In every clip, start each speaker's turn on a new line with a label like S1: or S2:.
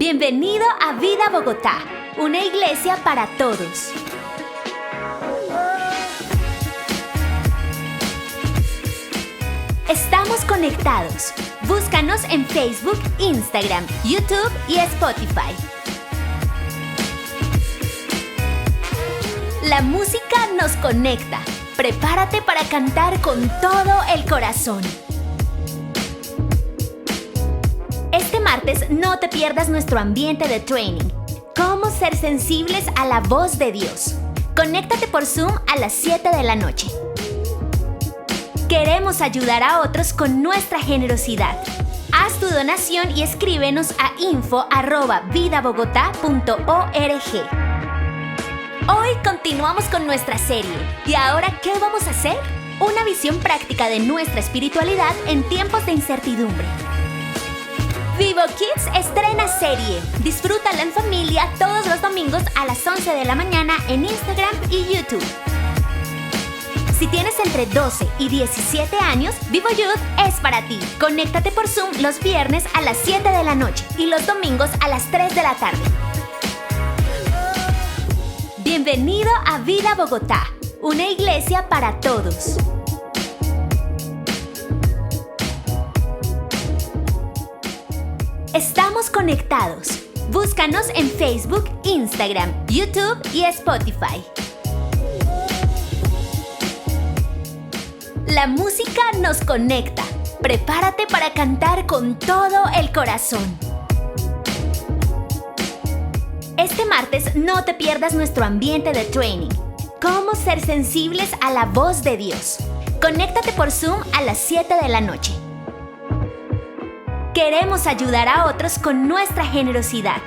S1: Bienvenido a Vida Bogotá, una iglesia para todos. Estamos conectados. Búscanos en Facebook, Instagram, YouTube y Spotify. La música nos conecta. Prepárate para cantar con todo el corazón. Este martes no te pierdas nuestro ambiente de training. Cómo ser sensibles a la voz de Dios. Conéctate por Zoom a las 7 de la noche. Queremos ayudar a otros con nuestra generosidad. Haz tu donación y escríbenos a info@vidabogotá.org. Hoy continuamos con nuestra serie. ¿Y ahora qué vamos a hacer? Una visión práctica de nuestra espiritualidad en tiempos de incertidumbre. Vivo Kids estrena serie. Disfrútala en familia todos los domingos a las 11 de la mañana en Instagram y YouTube. Si tienes entre 12 y 17 años, Vivo Youth es para ti. Conéctate por Zoom los viernes a las 7 de la noche y los domingos a las 3 de la tarde. Bienvenido a Vida Bogotá, una iglesia para todos. Estamos conectados. Búscanos en Facebook, Instagram, YouTube y Spotify. La música nos conecta. Prepárate para cantar con todo el corazón. Este martes no te pierdas nuestro ambiente de training. Cómo ser sensibles a la voz de Dios. Conéctate por Zoom a las 7 de la noche. Queremos ayudar a otros con nuestra generosidad.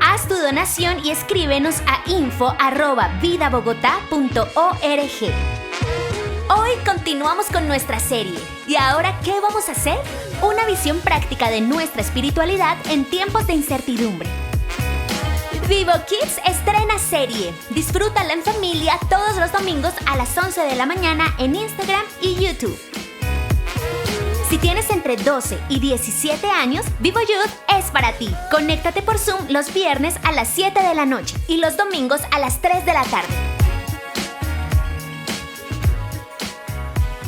S1: Haz tu donación y escríbenos a info@vidabogotá.org. Hoy continuamos con nuestra serie. ¿Y ahora qué vamos a hacer? Una visión práctica de nuestra espiritualidad en tiempos de incertidumbre. Vivo Kids estrena serie. Disfrútala en familia todos los domingos a las 11 de la mañana en Instagram y YouTube. Si tienes entre 12 y 17 años, Vivo Youth es para ti. Conéctate por Zoom los viernes a las 7 de la noche y los domingos a las 3 de la tarde.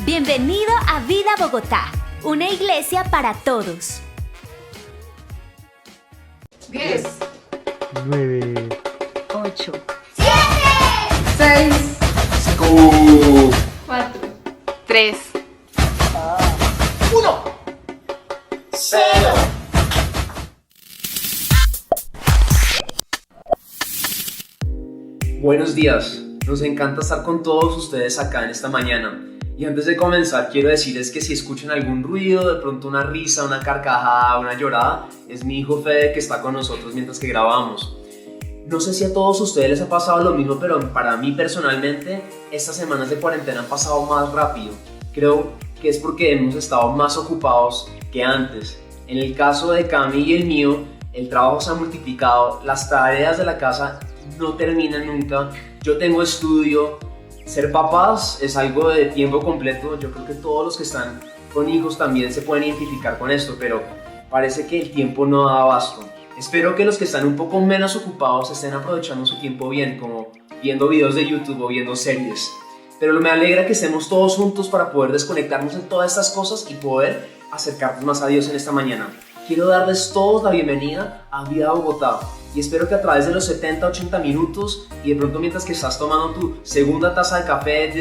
S1: Bienvenido a Vida Bogotá, una iglesia para todos.
S2: 10,
S3: 9,
S1: 8,
S2: 6,
S3: 5,
S2: 4,
S4: 3,
S3: 1, 0.
S5: Buenos días, nos encanta estar con todos ustedes acá en esta mañana. Y antes de comenzar quiero decirles que si escuchan algún ruido, de pronto una risa, una carcajada, una llorada, es mi hijo Fede que está con nosotros mientras que grabamos. No sé si a todos ustedes les ha pasado lo mismo, pero para mí personalmente estas semanas de cuarentena han pasado más rápido. Creo que es porque hemos estado más ocupados que antes. En el caso de Cami y el mío, el trabajo se ha multiplicado, las tareas de la casa no terminan nunca, yo tengo estudio. Ser papás es algo de tiempo completo. Yo creo que todos los que están con hijos también se pueden identificar con esto, pero parece que el tiempo no da abasto. Espero que los que están un poco menos ocupados estén aprovechando su tiempo bien, como viendo videos de YouTube o viendo series. Pero me alegra que estemos todos juntos para poder desconectarnos de todas estas cosas y poder acercarnos más a Dios en esta mañana. Quiero darles todos la bienvenida a Vida Bogotá. Y espero que a través de los 70-80 minutos y de pronto mientras que estás tomando tu segunda taza de café,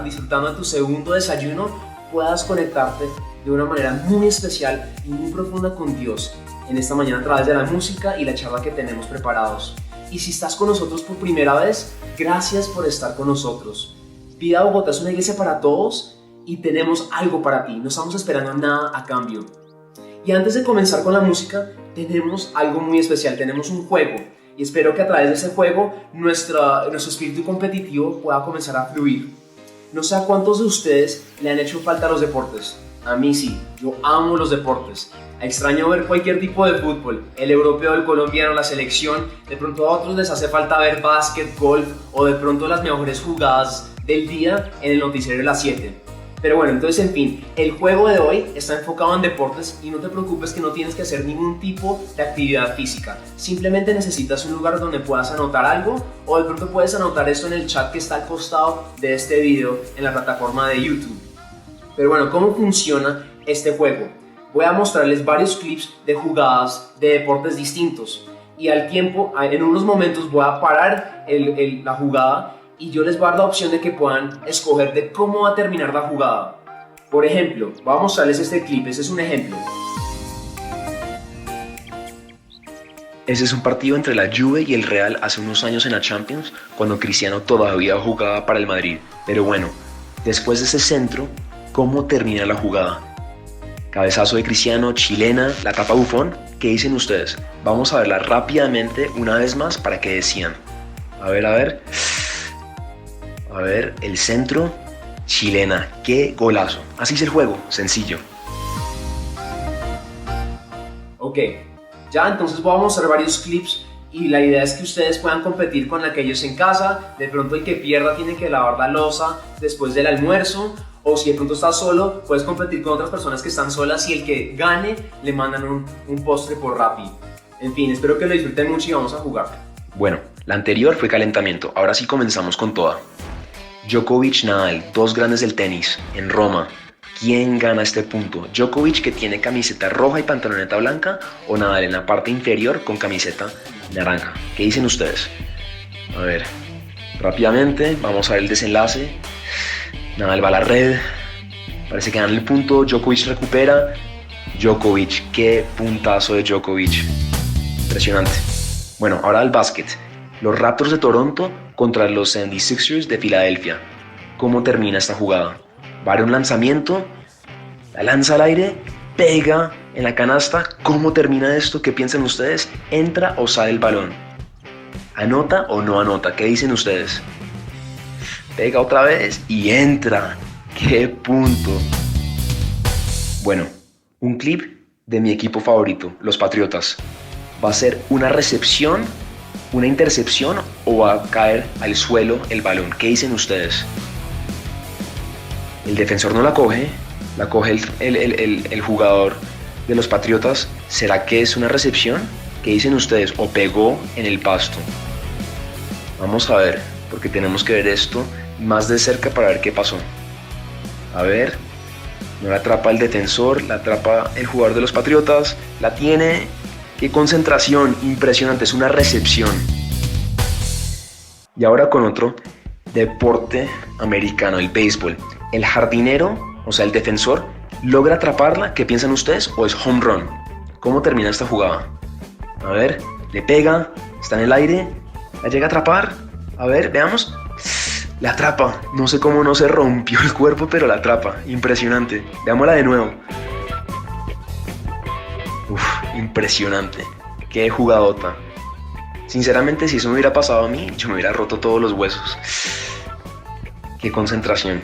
S5: disfrutando de tu segundo desayuno, puedas conectarte de una manera muy especial y muy profunda con Dios en esta mañana a través de la música y la charla que tenemos preparados. Y si estás con nosotros por primera vez, gracias por estar con nosotros. Vida Bogotá es una iglesia para todos y tenemos algo para ti. No estamos esperando nada a cambio. Y antes de comenzar con la música, tenemos algo muy especial, tenemos un juego y espero que a través de ese juego nuestro espíritu competitivo pueda comenzar a fluir. No sé a cuántos de ustedes le han hecho falta los deportes. A mí sí, yo amo los deportes. Extraño ver cualquier tipo de fútbol, el europeo, el colombiano, la selección. De pronto a otros les hace falta ver básquet, golf o de pronto las mejores jugadas del día en el noticiero de las 7. Pero bueno, entonces en fin, el juego de hoy está enfocado en deportes y no te preocupes que no tienes que hacer ningún tipo de actividad física. Simplemente necesitas un lugar donde puedas anotar algo o de pronto puedes anotar esto en el chat que está al costado de este video en la plataforma de YouTube. Pero bueno, ¿cómo funciona este juego? Voy a mostrarles varios clips de jugadas de deportes distintos y al tiempo, en unos momentos voy a parar la jugada y yo les voy a dar la opción de que puedan escoger de cómo va a terminar la jugada. Por ejemplo, voy a mostrarles este clip, ese es un ejemplo.
S4: Ese es un partido entre la Juve y el Real hace unos años en la Champions, cuando Cristiano todavía jugaba para el Madrid. Pero bueno, después de ese centro, ¿cómo termina la jugada? Cabezazo de Cristiano, chilena, la tapa Buffon. ¿Qué dicen ustedes? Vamos a verla rápidamente una vez más para que decían. A ver, el centro, chilena, qué golazo. Así es el juego, sencillo.
S5: Ok, ya entonces voy a mostrar varios clips y la idea es que ustedes puedan competir con aquellos en casa. De pronto el que pierda tiene que lavar la loza después del almuerzo, o si de pronto estás solo, puedes competir con otras personas que están solas y el que gane le mandan un postre por Rappi. En fin, espero que lo disfruten mucho y vamos a jugar.
S4: Bueno, la anterior fue calentamiento, ahora sí comenzamos con toda. Djokovic, Nadal, dos grandes del tenis, en Roma. ¿Quién gana este punto? ¿Djokovic, que tiene camiseta roja y pantaloneta blanca, o Nadal en la parte inferior con camiseta naranja? ¿Qué dicen ustedes? A ver, rápidamente vamos a ver el desenlace. Nadal va a la red, parece que gana el punto, Djokovic recupera. Djokovic, qué puntazo de Djokovic, impresionante. Bueno, ahora el básquet. Los Raptors de Toronto contra los 76ers de Filadelfia. ¿Cómo termina esta jugada? Va a haber un lanzamiento, la lanza al aire, pega en la canasta. ¿Cómo termina esto? ¿Qué piensan ustedes? ¿Entra o sale el balón? ¿Anota o no anota? ¿Qué dicen ustedes? Pega otra vez y entra. ¡Qué punto! Bueno, un clip de mi equipo favorito, los Patriotas. ¿Va a ser una recepción, una intercepción o va a caer al suelo el balón? ¿Qué dicen ustedes? El defensor no la coge el jugador de los Patriotas. ¿Será que es una recepción? ¿Qué dicen ustedes? ¿O pegó en el pasto? Vamos a ver, porque tenemos que ver esto más de cerca para ver qué pasó. A ver, no la atrapa el defensor, la atrapa el jugador de los Patriotas, la tiene. ¡Qué concentración! Impresionante, es una recepción. Y ahora con otro deporte americano, el béisbol. El jardinero, o sea el defensor, logra atraparla. ¿Qué piensan ustedes? ¿O es home run? ¿Cómo termina esta jugada? A ver, le pega, está en el aire, la llega a atrapar. A ver, veamos. La atrapa, no sé cómo no se rompió el cuerpo, pero la atrapa, impresionante. Veámosla de nuevo. Uf, impresionante, qué jugadota. Sinceramente, si eso me hubiera pasado a mí, yo me hubiera roto todos los huesos. Qué concentración.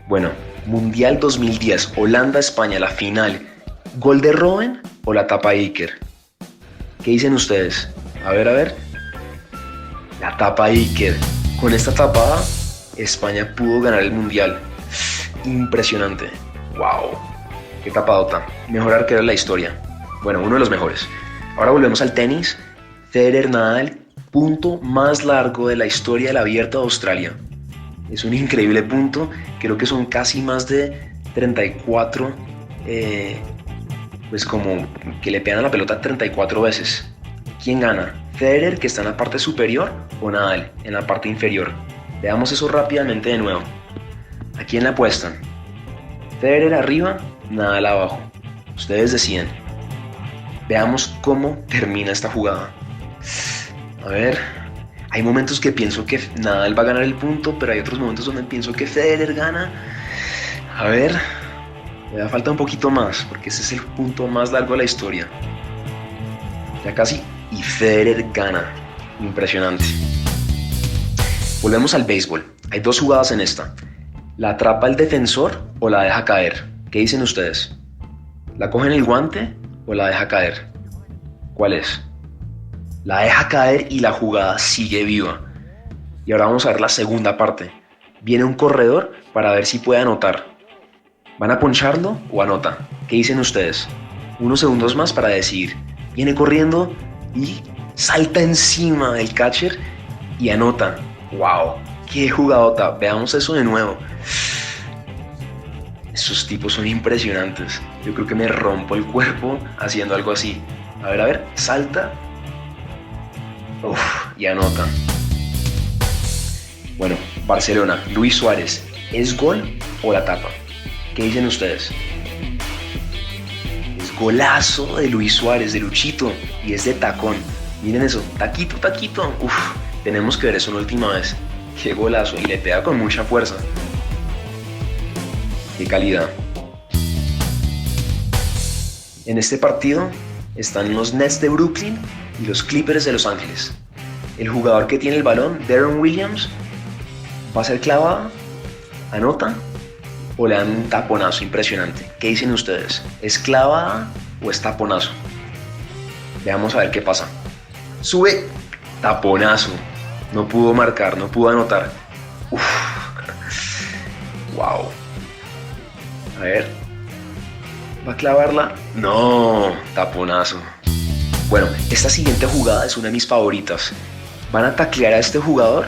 S4: Bueno, Mundial 2010, Holanda-España, la final. ¿Gol de Robben o la tapa Iker? ¿Qué dicen ustedes? A ver. La tapa Iker. Con esta tapada, España pudo ganar el Mundial. Impresionante. ¡Wow! ¡Qué tapadota! Mejor arquero de la historia. Bueno, uno de los mejores. Ahora volvemos al tenis. Federer, Nadal, punto más largo de la historia del Abierto de Australia. Es un increíble punto. Creo que son casi más de 34, pues como que le pegan a la pelota 34 veces. ¿Quién gana? ¿Federer, que está en la parte superior, o Nadal en la parte inferior? Veamos eso rápidamente de nuevo. ¿A quién le apuestan? Federer arriba, Nadal abajo. Ustedes deciden. Veamos cómo termina esta jugada. A ver, hay momentos que pienso que Nadal va a ganar el punto, pero hay otros momentos donde pienso que Federer gana. A ver, me da falta un poquito más, porque ese es el punto más largo de la historia. Ya casi, y Federer gana. Impresionante. Volvemos al béisbol. Hay dos jugadas en esta. ¿La atrapa el defensor o la deja caer? ¿Qué dicen ustedes? ¿La coge en el guante o la deja caer? ¿Cuál es? La deja caer y la jugada sigue viva. Y ahora vamos a ver la segunda parte. Viene un corredor para ver si puede anotar. ¿Van a poncharlo o anota? ¿Qué dicen ustedes? Unos segundos más para decidir. Viene corriendo y salta encima del catcher y anota. ¡Wow! ¡Qué jugadota! Veamos eso de nuevo. Estos tipos son impresionantes. Yo creo que me rompo el cuerpo haciendo algo así. A ver, salta. Uf, y anota. Bueno, Barcelona, Luis Suárez, ¿es gol o la tapa? ¿Qué dicen ustedes? Es golazo de Luis Suárez, de Luchito, y es de tacón. Miren eso, taquito, taquito. Uf, tenemos que ver eso una última vez. Qué golazo, y le pega con mucha fuerza. Qué calidad. En este partido están los Nets de Brooklyn y los Clippers de Los Ángeles. El jugador que tiene el balón, Deron Williams, va a ser clavada, anota o le dan un taponazo impresionante. ¿Qué dicen ustedes? ¿Es clavada o es taponazo? Veamos a ver qué pasa. Sube, taponazo. No pudo marcar, no pudo anotar. Uf. Wow. A ver. ¿Va a clavarla? No, taponazo. Bueno, esta siguiente jugada es una de mis favoritas. ¿Van a taclear a este jugador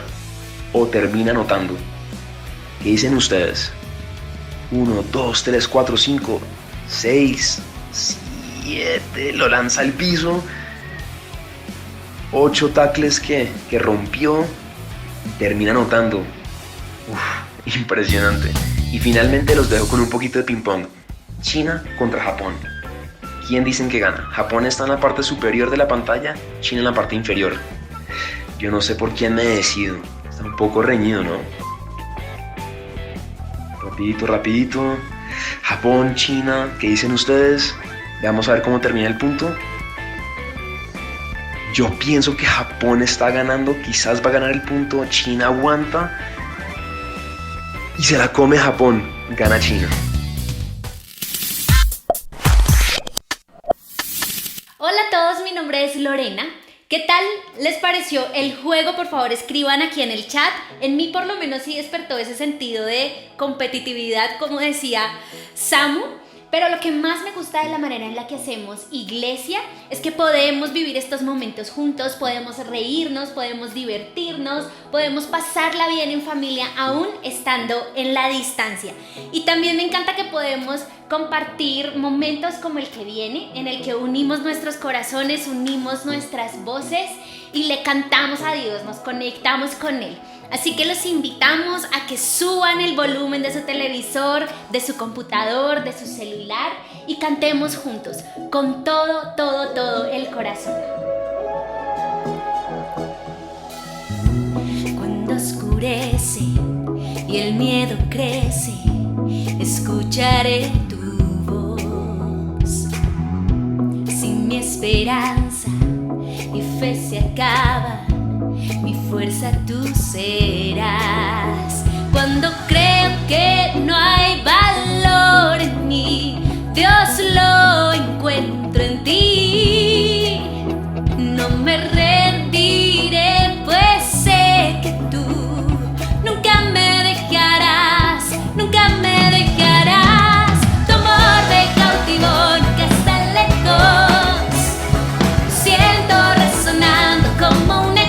S4: o termina anotando? ¿Qué dicen ustedes? 1, 2, 3, 4, 5, 6, 7. Lo lanza al piso. 8 tacles que rompió y termina anotando. Uf, impresionante. Y finalmente los dejo con un poquito de ping pong. China contra Japón. ¿Quién dicen que gana? Japón está en la parte superior de la pantalla, China en la parte inferior. Yo no sé por quién me decido. Está un poco reñido, ¿no? Rapidito, rapidito. Japón, China, ¿qué dicen ustedes? Vamos a ver cómo termina el punto. Yo pienso que Japón está ganando, quizás va a ganar el punto. China aguanta y se la come Japón. Gana China.
S1: Hola a todos, mi nombre es Lorena. ¿Qué tal les pareció el juego? Por favor, escriban aquí en el chat. En mí por lo menos sí despertó ese sentido de competitividad, como decía Samu. Pero lo que más me gusta de la manera en la que hacemos iglesia es que podemos vivir estos momentos juntos, podemos reírnos, podemos divertirnos, podemos pasarla bien en familia aún estando en la distancia. Y también me encanta que podemos compartir momentos como el que viene, en el que unimos nuestros corazones, unimos nuestras voces y le cantamos a Dios, nos conectamos con Él. Así que los invitamos a que suban el volumen de su televisor, de su computador, de su celular y cantemos juntos, con todo el corazón. Cuando oscurece y el miedo crece, escucharé tu voz. Sin mi esperanza y fe se acaba, mi fuerza tú serás. Cuando creo que no hay valor en mí, Dios lo encuentro en ti. No me rendiré, pues sé que tú nunca me dejarás, nunca me dejarás. Tu amor me cautivó, nunca está lejos. Siento resonando como un eco.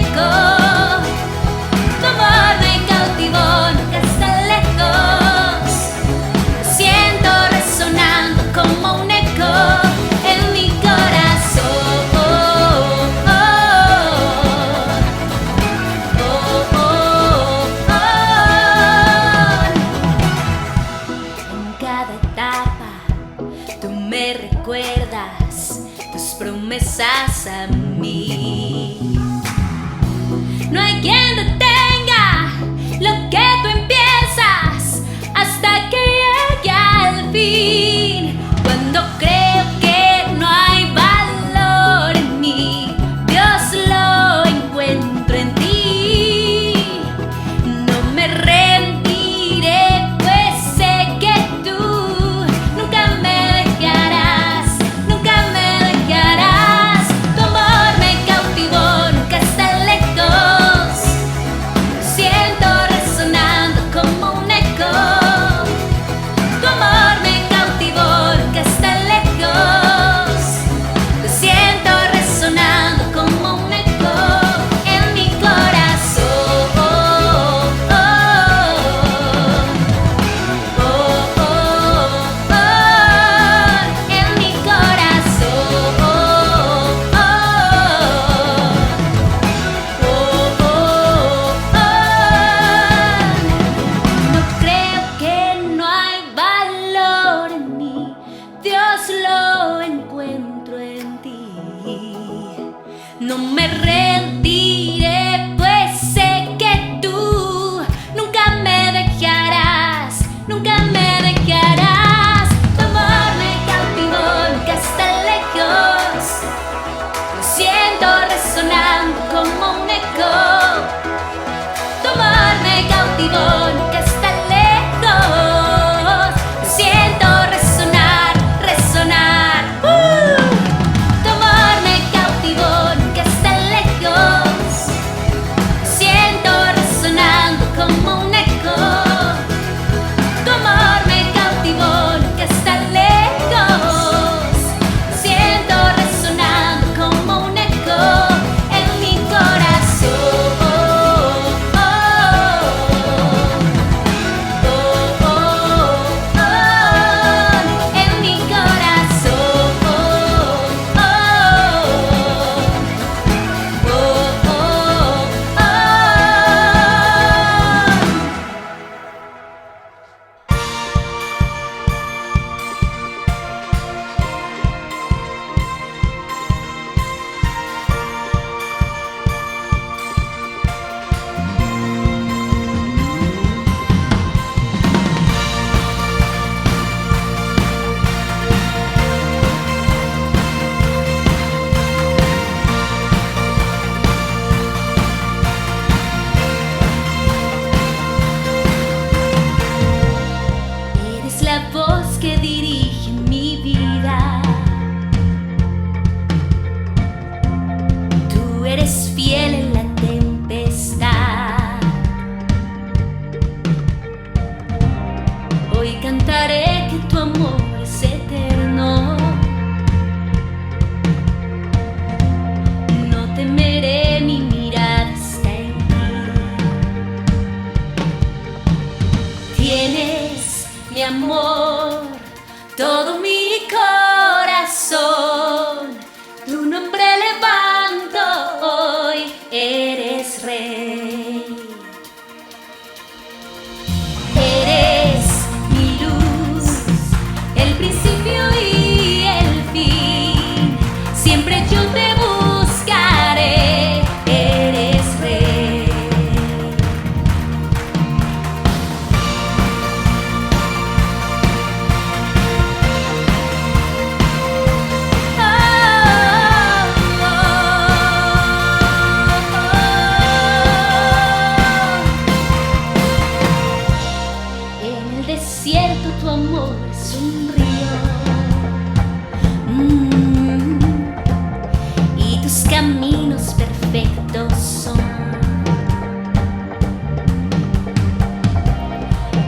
S1: A mí no hay quien detenga lo que tú empiezas hasta que llegue al fin. Cuando creo que no hay valor en mí, Dios lo encuentro en ti. No me rendiré, pues sé que tú nunca me dejarás, nunca me dejarás. Tu amor me cautivó, nunca está lejos. no me rendiré, pues sé que tú nunca me dejarás, nunca me dejarás. Tu amor me cautivó, nunca está lejos. Lo siento resonando como un eco. Tu amor me cautivó, nunca está lejos. Lo siento resonar, resonar. Tu amor me cautivó, nunca está lejos. Lo siento resonando como un eco. Tu amor me cautivó, nunca está lejos. Lo siento resonando como un eco en mi corazón. En mi corazón. Eres la voz que dirige mi vida. Tú eres fiel en la tempestad. Hoy cantaré que tu amor es eterno. No temeré, mi mirada está en ti. Tienes mi amor, todo mi corazón. Tu nombre levanto hoy, eres rey. Eres mi luz, el principio y el fin. Siempre yo te buscaré, eres rey. En el desierto tu amor es un río. Y tus caminos perfectos son.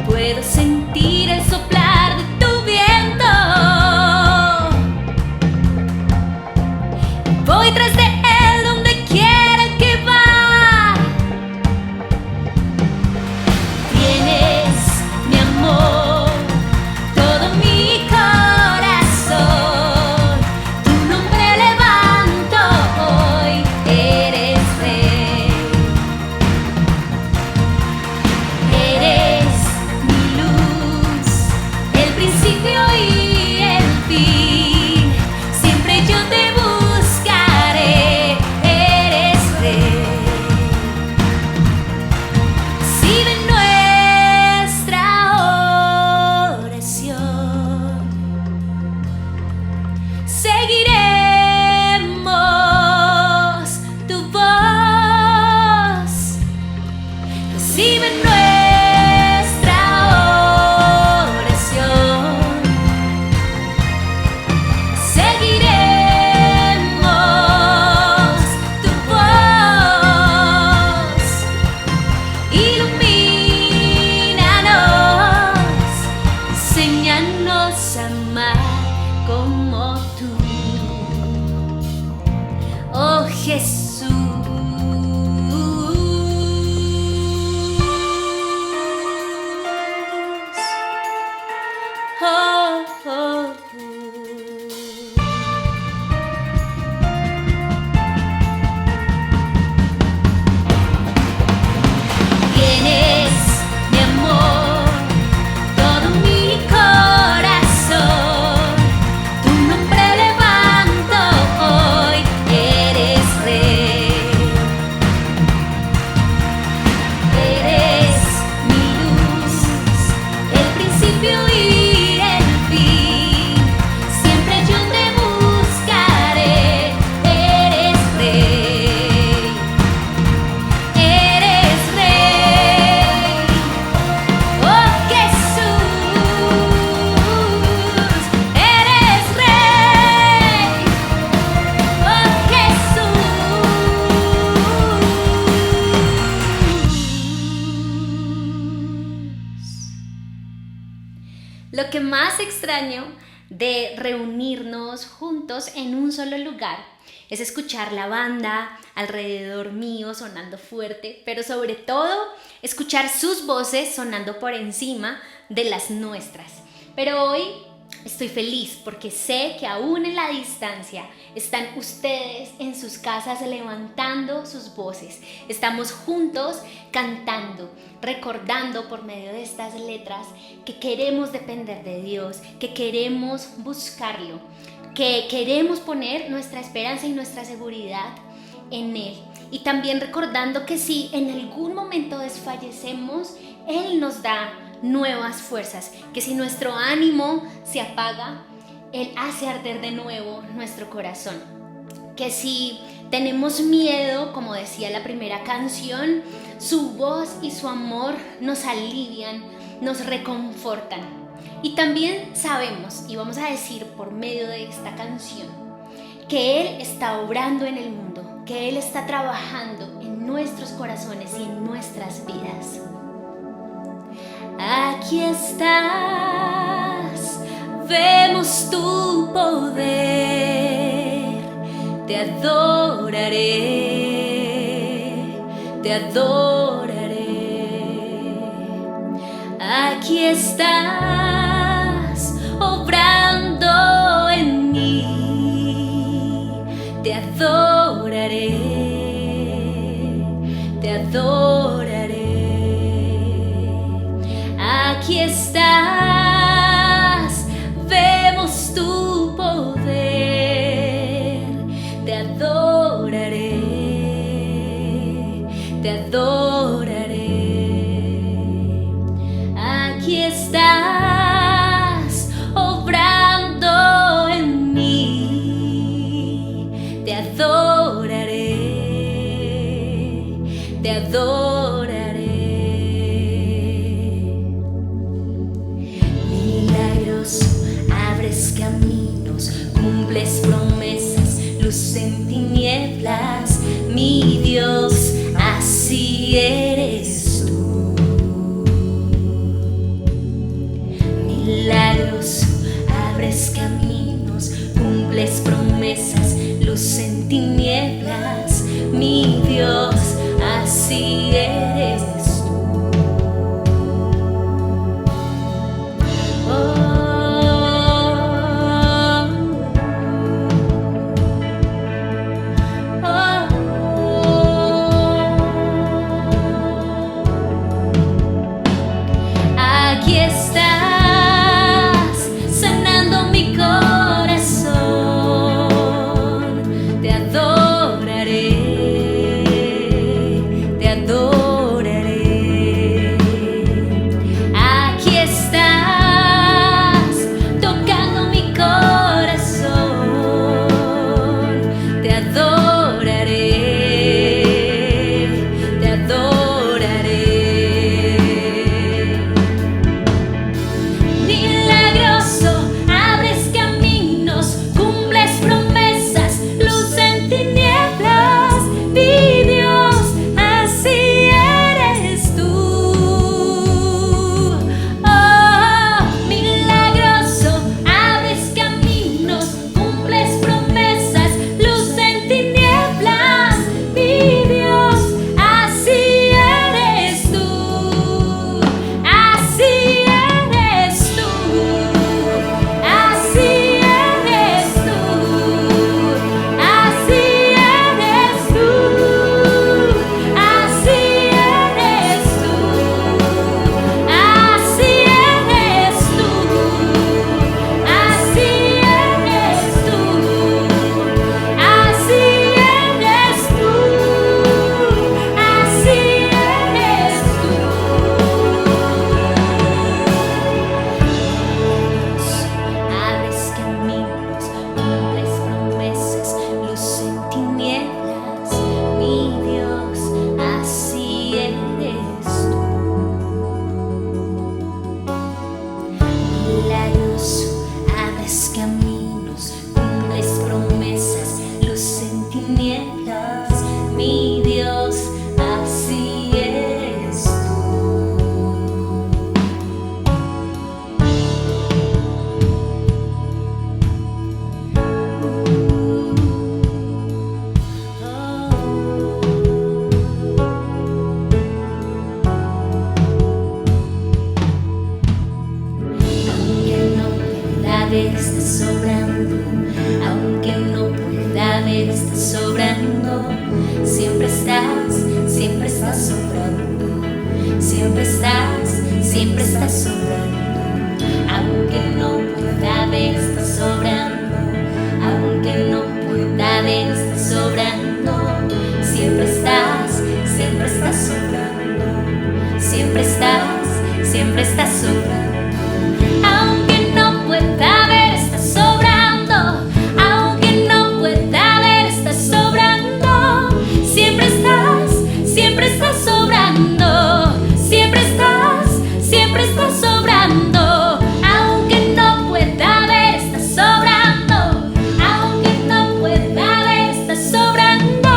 S1: Puedo sentir el soplar de tu viento. Voy tras de él donde quiera que va. Tienes mi amor, todo mi corazón. Tu nombre levanto hoy, eres rey. Eres mi luz, el principio y el fin. Siempre yo te buscaré, eres rey. Recibe nuestra oración. Seguiremos tu voz. Recibe nuestra oración. Seguiremos tu voz. Ilumínanos, enséñanos a amar como tú, oh Jesús. Oh, oh, Tienes mi amor, todo mi corazón. Tu nombre levanto hoy, eres rey. extraño de reunirnos juntos en un solo lugar es escuchar la banda alrededor mío sonando fuerte, pero sobre todo escuchar sus voces sonando por encima de las nuestras. Pero hoy estoy feliz porque sé que aún en la distancia están ustedes en sus casas levantando sus voces. Estamos juntos cantando, recordando por medio de estas letras que queremos depender de Dios, que queremos buscarlo, que queremos poner nuestra esperanza y nuestra seguridad en Él. Y también recordando que si en algún momento desfallecemos, Él nos da nuevas fuerzas, que si nuestro ánimo se apaga, Él hace arder de nuevo nuestro corazón, que si tenemos miedo, como decía la primera canción, su voz y su amor nos alivian, nos reconfortan. Y también sabemos, y vamos a decir por medio de esta canción, que Él está obrando en el mundo, que Él está trabajando en nuestros corazones y en nuestras vidas. Aquí estás, vemos tu poder, te adoraré, te adoraré. Aquí estás, obrando en mí, te adoraré, te adoraré. Aquí estás, vemos tu poder, te adoraré, te adoraré. Aquí estás, obrando en mí, te adoraré, te adoraré. Abres caminos, cumples promesas, luz en tinieblas, mi Dios, así eres tú. Milagros, abres caminos, cumples promesas, luz en tinieblas, mi Dios, así eres tú. ver, estás sobrando. Aunque no pueda ver, estás sobrando. Siempre estás sobrando. Siempre estás sobrando. Aunque no pueda ver, estás sobrando. Aunque no pueda ver, estás sobrando. Siempre estás sobrando. Siempre estás sobrando. Aunque no pueda ver, estás sobrando. Aunque no pueda ver, estás sobrando. Siempre estás sobrando. Siempre estás sobrando. Aunque no pueda ver, estás sobrando. Aunque no pueda ver, estás sobrando.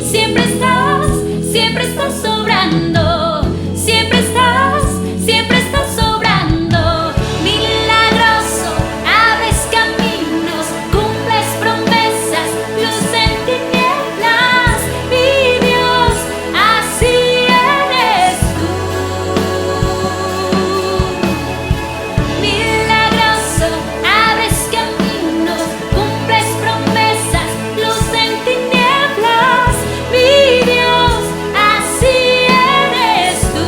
S1: Siempre estás sobrando. Siempre estás sobrando. Milagroso, abres caminos, cumples promesas, luz en tinieblas. Mi Dios, así eres tú. Milagroso, abres caminos, cumples promesas, luz en tinieblas. Mi Dios, así eres tú.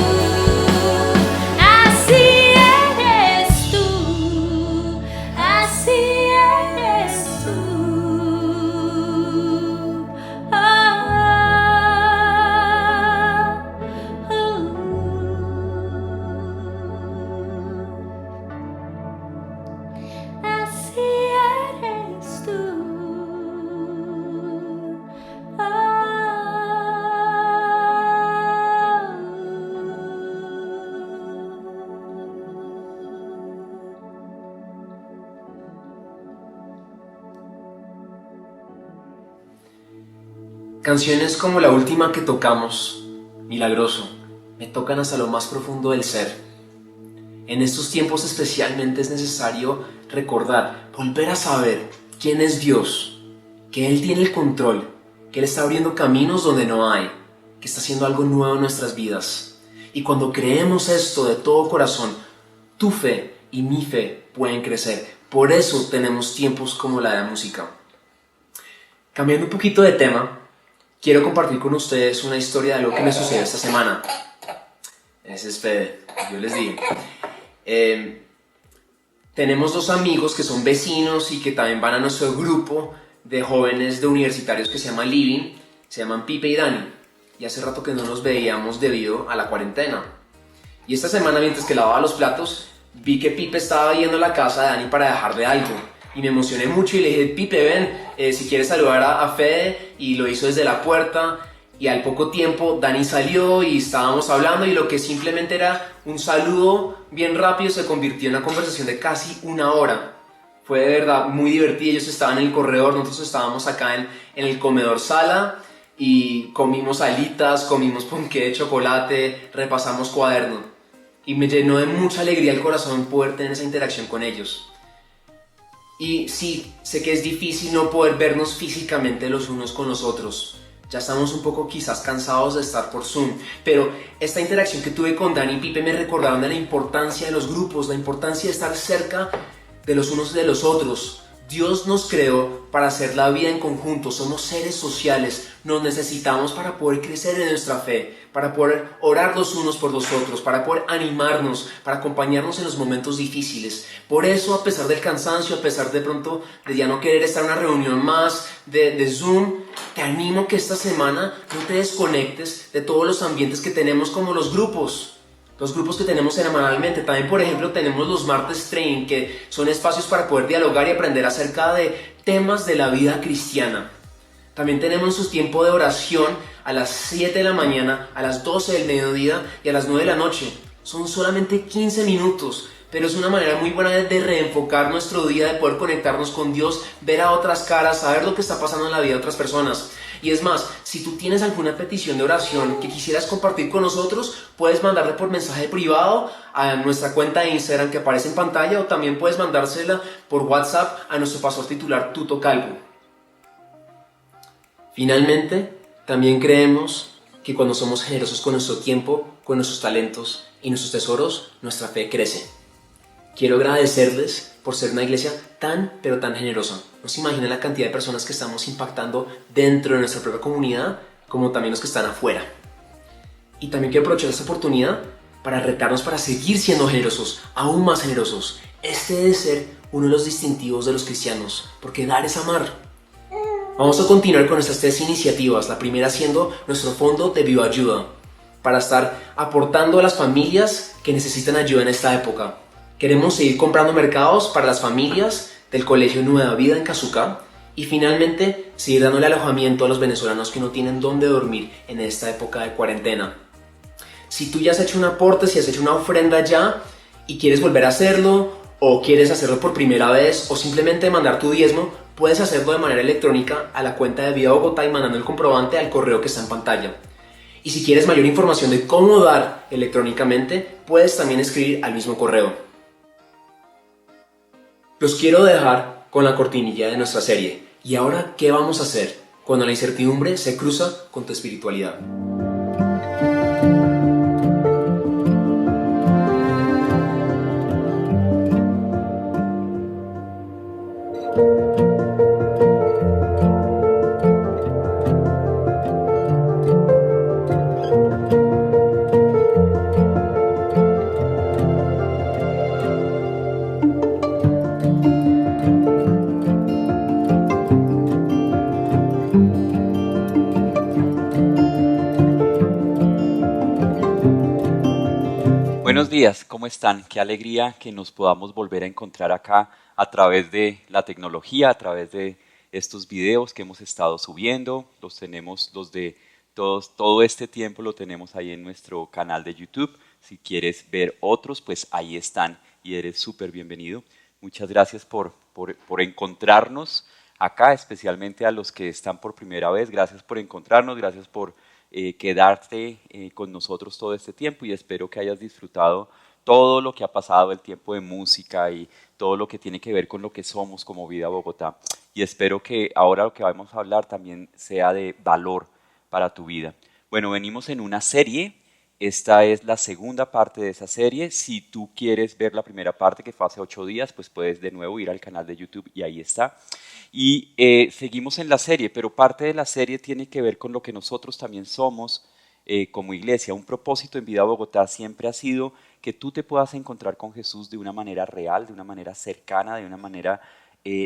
S1: Así eres tú. Así eres tú. Así eres tú.
S5: Canciones como la última que tocamos, Milagroso, me tocan hasta lo más profundo del ser. En estos tiempos especialmente es necesario recordar, volver a saber quién es Dios, que Él tiene el control, que Él está abriendo caminos donde no hay, que está haciendo algo nuevo en nuestras vidas. Y cuando creemos esto de todo corazón, tu fe y mi fe pueden crecer. Por eso tenemos tiempos como la de la música. Cambiando un poquito de tema, quiero compartir con ustedes una historia de algo que me sucedió esta semana. Ese es Fede, yo les digo. Tenemos dos amigos que son vecinos y que también van a nuestro grupo de jóvenes de universitarios que se llama Living. Se llaman Pipe y Dani. Y hace rato que no nos veíamos debido a la cuarentena. Y esta semana, mientras que lavaba los platos, vi que Pipe estaba yendo a la casa de Dani para dejarle algo. Y me emocioné mucho y le dije, Pipe, ven, si quieres saludar a Fede. Y lo hizo desde la puerta. Y al poco tiempo Dani salió y estábamos hablando, y lo que simplemente era un saludo bien rápido se convirtió en una conversación de casi una hora. Fue de verdad muy divertido. Ellos estaban en el corredor, nosotros estábamos acá en el comedor sala, y comimos alitas, comimos ponqué de chocolate, repasamos cuaderno. Y me llenó de mucha alegría el corazón poder tener esa interacción con ellos. Y sí, sé que es difícil no poder vernos físicamente los unos con los otros. Ya estamos un poco quizás cansados de estar por Zoom, pero esta interacción que tuve con Dani y Pipe me recordaron de la importancia de los grupos, la importancia de estar cerca de los unos de los otros. Dios nos creó para hacer la vida en conjunto, somos seres sociales, nos necesitamos para poder crecer en nuestra fe, para poder orar los unos por los otros, para poder animarnos, para acompañarnos en los momentos difíciles. Por eso, a pesar del cansancio, a pesar de pronto de ya no querer estar en una reunión más de Zoom, te animo que esta semana no te desconectes de todos los ambientes que tenemos, como los grupos que tenemos semanalmente. También, por ejemplo, tenemos los martes training, que son espacios para poder dialogar y aprender acerca de temas de la vida cristiana. También tenemos su tiempo de oración a las 7 de la mañana, a las 12 del mediodía y a las 9 de la noche. Son solamente 15 minutos, pero es una manera muy buena de reenfocar nuestro día, de poder conectarnos con Dios, ver a otras caras, saber lo que está pasando en la vida de otras personas. Y es más, si tú tienes alguna petición de oración que quisieras compartir con nosotros, puedes mandarle por mensaje privado a nuestra cuenta de Instagram que aparece en pantalla, o también puedes mandársela por WhatsApp a nuestro pastor titular Tuto Calvo. Finalmente, también creemos que cuando somos generosos con nuestro tiempo, con nuestros talentos y nuestros tesoros, nuestra fe crece. Quiero agradecerles por ser una iglesia tan, pero tan generosa. No se imaginan la cantidad de personas que estamos impactando dentro de nuestra propia comunidad, como también los que están afuera. Y también quiero aprovechar esta oportunidad para retarnos para seguir siendo generosos, aún más generosos. Este debe ser uno de los distintivos de los cristianos, porque dar es amar. Vamos a continuar con estas 3 iniciativas, la primera siendo nuestro fondo de bioayuda, para estar aportando a las familias que necesitan ayuda en esta época. Queremos seguir comprando mercados para las familias del Colegio Nueva Vida en Cazucá y finalmente seguir dándole alojamiento a los venezolanos que no tienen dónde dormir en esta época de cuarentena. Si tú ya has hecho un aporte, si has hecho una ofrenda ya y quieres volver a hacerlo o quieres hacerlo por primera vez o simplemente mandar tu diezmo, puedes hacerlo de manera electrónica a la cuenta de Vida Bogotá y mandando el comprobante al correo que está en pantalla. Y si quieres mayor información de cómo dar electrónicamente, puedes también escribir al mismo correo. Los quiero dejar con la cortinilla de nuestra serie. ¿Y ahora qué vamos a hacer cuando la incertidumbre se cruza con tu espiritualidad?
S6: Buenos días, ¿cómo están? Qué alegría que nos podamos volver a encontrar acá a través de la tecnología, a través de estos videos que hemos estado subiendo. Los tenemos, los de todo este tiempo lo tenemos ahí en nuestro canal de YouTube. Si quieres ver otros, pues ahí están y eres súper bienvenido. Muchas gracias por encontrarnos acá, especialmente a los que están por primera vez. Gracias por encontrarnos, gracias por quedarte con nosotros todo este tiempo y espero que hayas disfrutado todo lo que ha pasado, el tiempo de música y todo lo que tiene que ver con lo que somos como Vida Bogotá. Y espero que ahora lo que vamos a hablar también sea de valor para tu vida. Bueno, venimos en una serie, esta es la segunda parte de esa serie. Si tú quieres ver la primera parte que fue hace 8 días, pues puedes de nuevo ir al canal de YouTube y ahí está. Y seguimos en la serie, pero parte de la serie tiene que ver con lo que nosotros también somos como iglesia. Un propósito en Vida Bogotá siempre ha sido que tú te puedas encontrar con Jesús de una manera real, de una manera cercana, de una manera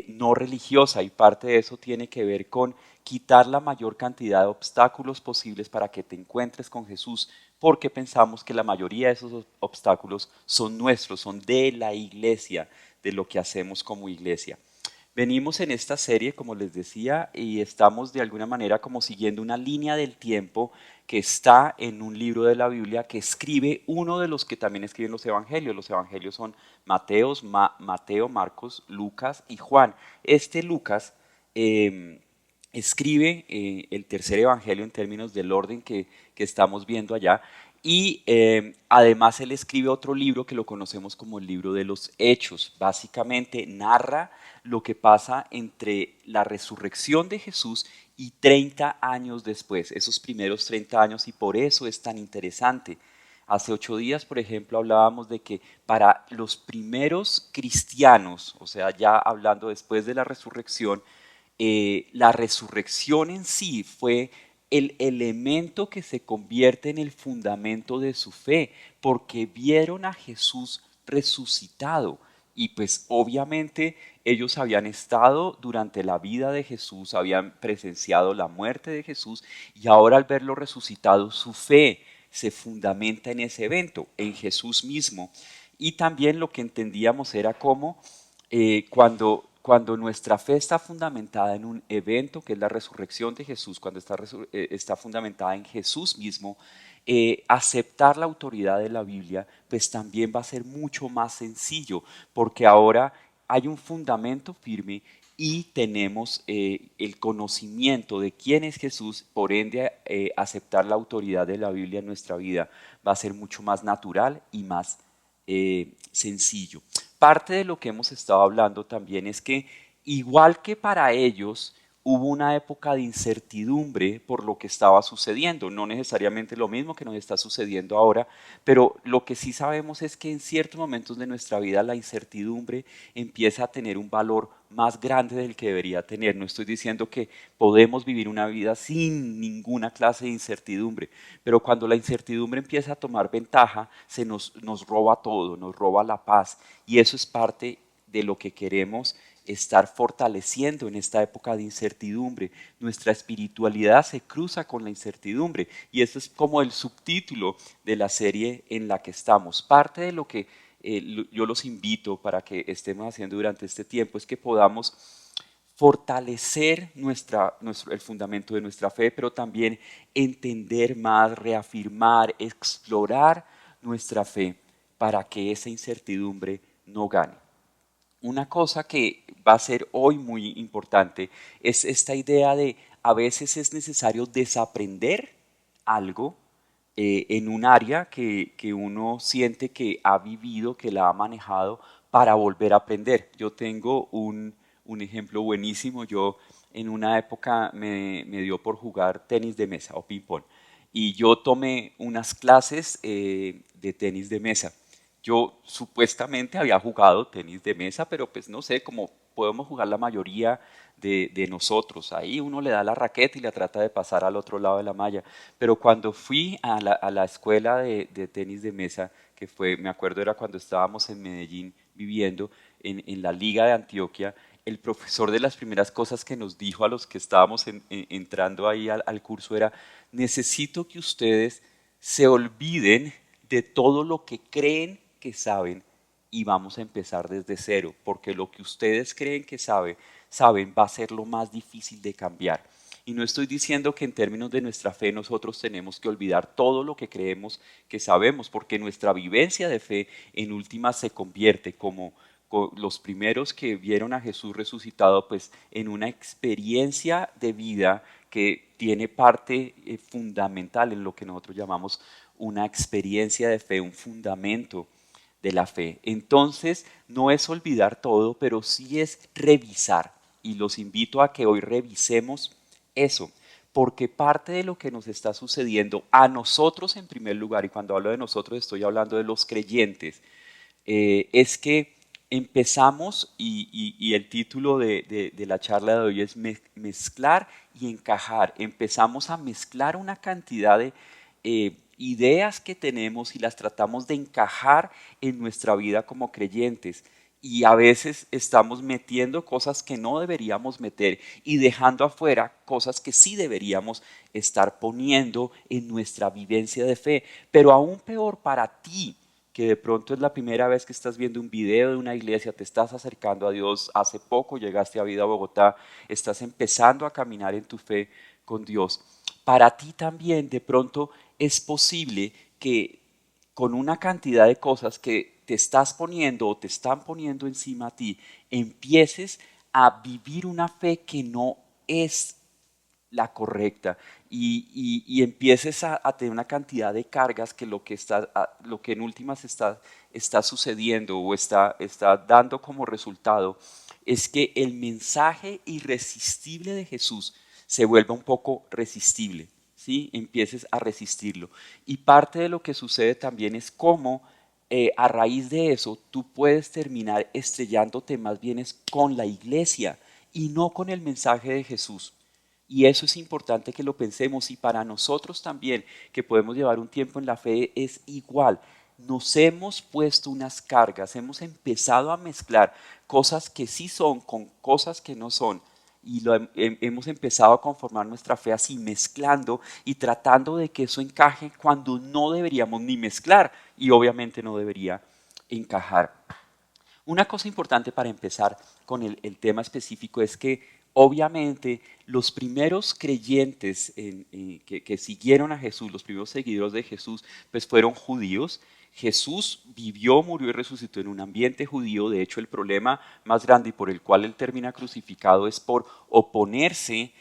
S6: no religiosa, y parte de eso tiene que ver con quitar la mayor cantidad de obstáculos posibles para que te encuentres con Jesús, porque pensamos que la mayoría de esos obstáculos son nuestros, son de la iglesia, de lo que hacemos como iglesia. Venimos en esta serie, como les decía, y estamos de alguna manera como siguiendo una línea del tiempo que está en un libro de la Biblia que escribe uno de los que también escriben los evangelios. Los evangelios son Mateo, Marcos, Lucas y Juan. Este Lucas escribe el tercer evangelio en términos del orden que estamos viendo allá. Y además él escribe otro libro que lo conocemos como el libro de los Hechos. Básicamente narra lo que pasa entre la resurrección de Jesús y 30 años después, esos primeros 30 años, y por eso es tan interesante. Hace 8 días, por ejemplo, hablábamos de que para los primeros cristianos, o sea, ya hablando después de la resurrección en sí fue el elemento que se convierte en el fundamento de su fe, porque vieron a Jesús resucitado. Y pues obviamente ellos habían estado durante la vida de Jesús, habían presenciado la muerte de Jesús, y ahora al verlo resucitado su fe se fundamenta en ese evento, en Jesús mismo. Y también lo que entendíamos era cómo cuando nuestra fe está fundamentada en un evento que es la resurrección de Jesús, cuando está fundamentada en Jesús mismo, aceptar la autoridad de la Biblia pues también va a ser mucho más sencillo, porque ahora hay un fundamento firme y tenemos el conocimiento de quién es Jesús. Por ende aceptar la autoridad de la Biblia en nuestra vida va a ser mucho más natural y más sencillo. Parte de lo que hemos estado hablando también es que igual que para ellos hubo una época de incertidumbre por lo que estaba sucediendo, no necesariamente lo mismo que nos está sucediendo ahora, pero lo que sí sabemos es que en ciertos momentos de nuestra vida la incertidumbre empieza a tener un valor más grande del que debería tener. No estoy diciendo que podemos vivir una vida sin ninguna clase de incertidumbre, pero cuando la incertidumbre empieza a tomar ventaja, nos roba todo, nos roba la paz, y eso es parte de lo que queremos estar fortaleciendo en esta época de incertidumbre. Nuestra espiritualidad se cruza con la incertidumbre, y eso es como el subtítulo de la serie en la que estamos. Parte de lo que yo los invito para que estemos haciendo durante este tiempo es que podamos fortalecer el fundamento de nuestra fe, pero también entender más, reafirmar, explorar nuestra fe para que esa incertidumbre no gane. Una cosa que va a ser hoy muy importante es esta idea de a veces es necesario desaprender algo en un área que uno siente que ha vivido, que la ha manejado, para volver a aprender. Yo tengo un ejemplo buenísimo. Yo en una época me dio por jugar tenis de mesa o ping-pong, y yo tomé unas clases de tenis de mesa. Yo supuestamente había jugado tenis de mesa, pero pues no sé, como podemos jugar la mayoría de nosotros. Ahí uno le da la raqueta y la trata de pasar al otro lado de la malla. Pero cuando fui a la escuela de tenis de mesa, que fue, me acuerdo, era cuando estábamos en Medellín viviendo, en la Liga de Antioquia, el profesor, de las primeras cosas que nos dijo a los que estábamos entrando ahí al curso era: necesito que ustedes se olviden de todo lo que creen que saben y vamos a empezar desde cero, porque lo que ustedes creen que saben va a ser lo más difícil de cambiar. Y no estoy diciendo que en términos de nuestra fe nosotros tenemos que olvidar todo lo que creemos que sabemos, porque nuestra vivencia de fe en última se convierte, como los primeros que vieron a Jesús resucitado, pues en una experiencia de vida que tiene parte fundamental en lo que nosotros llamamos una experiencia de fe, un fundamento de la fe. Entonces, no es olvidar todo, pero sí es revisar. Y los invito a que hoy revisemos eso, porque parte de lo que nos está sucediendo a nosotros en primer lugar, y cuando hablo de nosotros estoy hablando de los creyentes, es que empezamos, y el título de la charla de hoy es mezclar y encajar. Empezamos a mezclar una cantidad de ideas que tenemos y las tratamos de encajar en nuestra vida como creyentes, y a veces estamos metiendo cosas que no deberíamos meter y dejando afuera cosas que sí deberíamos estar poniendo en nuestra vivencia de fe. Pero aún peor para ti, que de pronto es la primera vez que estás viendo un video de una iglesia, te estás acercando a Dios, hace poco llegaste a Vida Bogotá, estás empezando a caminar en tu fe con Dios. Para ti también de pronto es posible que con una cantidad de cosas que te estás poniendo o te están poniendo encima a ti, empieces a vivir una fe que no es la correcta, y empieces a tener una cantidad de cargas que lo que en últimas está sucediendo o está dando como resultado es que el mensaje irresistible de Jesús se vuelva un poco resistible, ¿sí? Empieces a resistirlo. Y parte de lo que sucede también es cómo a raíz de eso tú puedes terminar estrellándote más bien con la iglesia y no con el mensaje de Jesús. Y eso es importante que lo pensemos, y para nosotros también, que podemos llevar un tiempo en la fe, es igual. Nos hemos puesto unas cargas, hemos empezado a mezclar cosas que sí son con cosas que no son, y hemos empezado a conformar nuestra fe así, mezclando y tratando de que eso encaje cuando no deberíamos ni mezclar, y obviamente no debería encajar. Una cosa importante para empezar con el tema específico es que obviamente los primeros creyentes que siguieron a Jesús, los primeros seguidores de Jesús, pues fueron judíos. Jesús vivió, murió y resucitó en un ambiente judío. De hecho, el problema más grande y por el cual él termina crucificado es por oponerse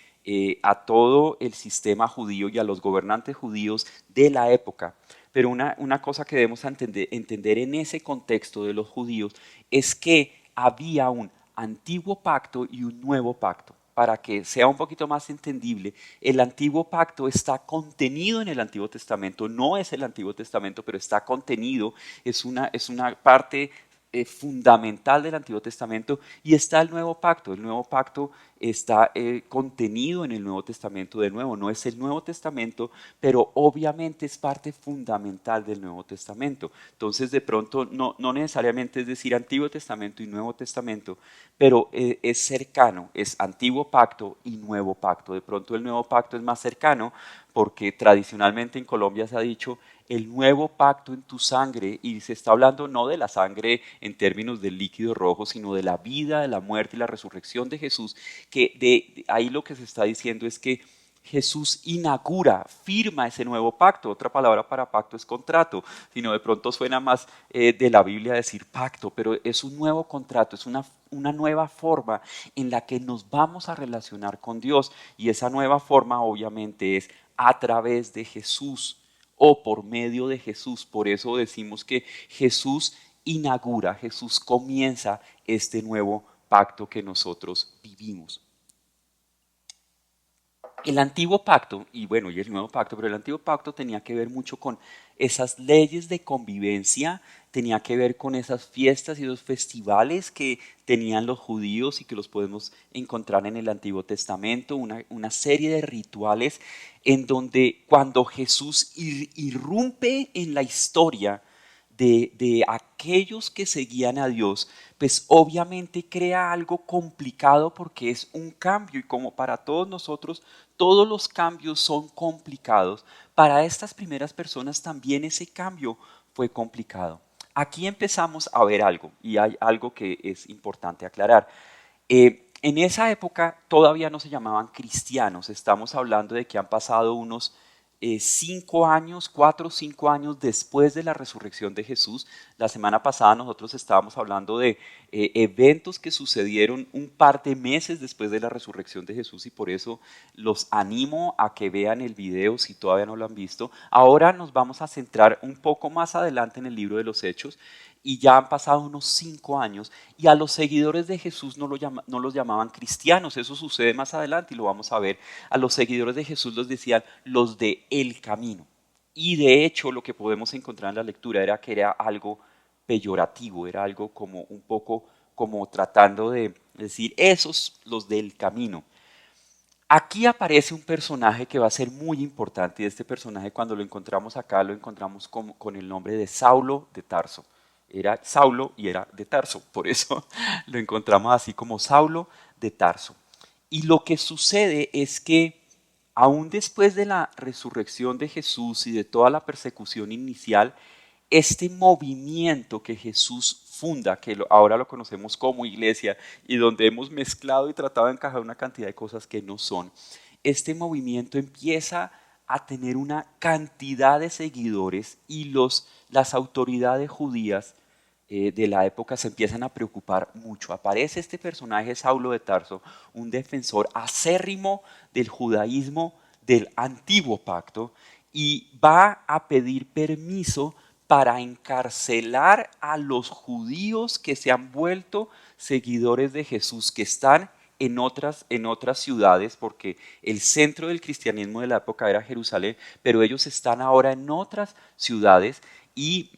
S6: a todo el sistema judío y a los gobernantes judíos de la época. Pero una cosa que debemos entender en ese contexto de los judíos es que había un antiguo pacto y un nuevo pacto. para que sea un poquito más entendible, el antiguo pacto está contenido en el Antiguo Testamento, no es el Antiguo Testamento, pero está contenido, es una parte fundamental del Antiguo Testamento, y está el Nuevo Pacto está contenido en el Nuevo Testamento. De nuevo, no es el Nuevo Testamento, pero obviamente es parte fundamental del Nuevo Testamento. Entonces, de pronto, no necesariamente es decir Antiguo Testamento y Nuevo Testamento, pero es cercano, es Antiguo Pacto y Nuevo Pacto. De pronto el Nuevo Pacto es más cercano porque tradicionalmente en Colombia se ha dicho el nuevo pacto en tu sangre, y se está hablando no de la sangre en términos del líquido rojo, sino de la vida, de la muerte y la resurrección de Jesús, que ahí lo que se está diciendo es que Jesús inaugura, firma ese nuevo pacto. Otra palabra para pacto es contrato, sino de pronto suena más de la Biblia decir pacto, pero es un nuevo contrato, es una nueva forma en la que nos vamos a relacionar con Dios, y esa nueva forma obviamente es a través de Jesús o por medio de Jesús. Por eso decimos que Jesús inaugura, Jesús comienza este nuevo pacto que nosotros vivimos. El antiguo pacto, y el nuevo pacto, pero el antiguo pacto tenía que ver mucho con esas leyes de convivencia, tenía que ver con esas fiestas y esos festivales que tenían los judíos y que los podemos encontrar en el Antiguo Testamento, una serie de rituales en donde cuando Jesús irrumpe en la historia de aquellos que seguían a Dios, pues obviamente crea algo complicado porque es un cambio, y como para todos nosotros, todos los cambios son complicados. Para estas primeras personas también ese cambio fue complicado. Aquí empezamos a ver algo, y hay algo que es importante aclarar. En esa época todavía no se llamaban cristianos, estamos hablando de que han pasado unos 5 años, 4 o 5 años después de la resurrección de Jesús. La semana pasada nosotros estábamos hablando de eventos que sucedieron un par de meses después de la resurrección de Jesús, y por eso los animo a que vean el video si todavía no lo han visto. Ahora nos vamos a centrar un poco más adelante en el libro de los Hechos, y ya han pasado unos 5 años, y a los seguidores de Jesús no los llamaban cristianos. Eso sucede más adelante y lo vamos a ver. A los seguidores de Jesús los decían los de el camino, y de hecho lo que podemos encontrar en la lectura era que era algo peyorativo, era algo como un poco como tratando de decir esos los del camino. Aquí aparece un personaje que va a ser muy importante, y este personaje cuando lo encontramos acá lo encontramos con el nombre de Saulo de Tarso. Era Saulo y era de Tarso, por eso lo encontramos así como Saulo de Tarso. Y lo que sucede es que aún después de la resurrección de Jesús y de toda la persecución inicial, este movimiento que Jesús funda, que ahora lo conocemos como iglesia, y donde hemos mezclado y tratado de encajar una cantidad de cosas que no son, este movimiento empieza a tener una cantidad de seguidores, y las autoridades judías de la época se empiezan a preocupar mucho. Aparece este personaje Saulo de Tarso, un defensor acérrimo del judaísmo del antiguo pacto, y va a pedir permiso para encarcelar a los judíos que se han vuelto seguidores de Jesús, que están en otras ciudades, porque el centro del cristianismo de la época era Jerusalén, pero ellos están ahora en otras ciudades, y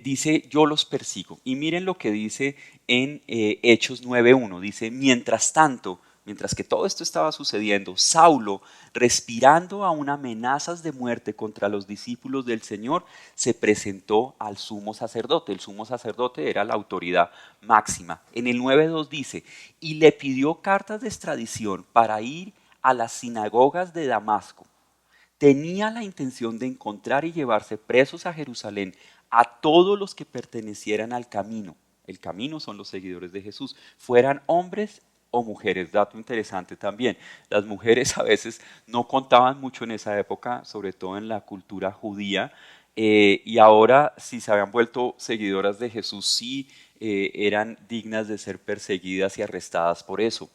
S6: dice yo los persigo. Y miren lo que dice en Hechos 9:1, dice mientras tanto, mientras que todo esto estaba sucediendo, Saulo, respirando aún amenazas de muerte contra los discípulos del Señor, se presentó al sumo sacerdote. El sumo sacerdote era la autoridad máxima. En el 9:2 dice, y le pidió cartas de extradición para ir a las sinagogas de Damasco. Tenía la intención de encontrar y llevarse presos a Jerusalén a todos los que pertenecieran al camino. El camino son los seguidores de Jesús, fueran hombres o mujeres. Dato interesante también, las mujeres a veces no contaban mucho en esa época, sobre todo en la cultura judía, y ahora si se habían vuelto seguidoras de Jesús, sí eran dignas de ser perseguidas y arrestadas por eso.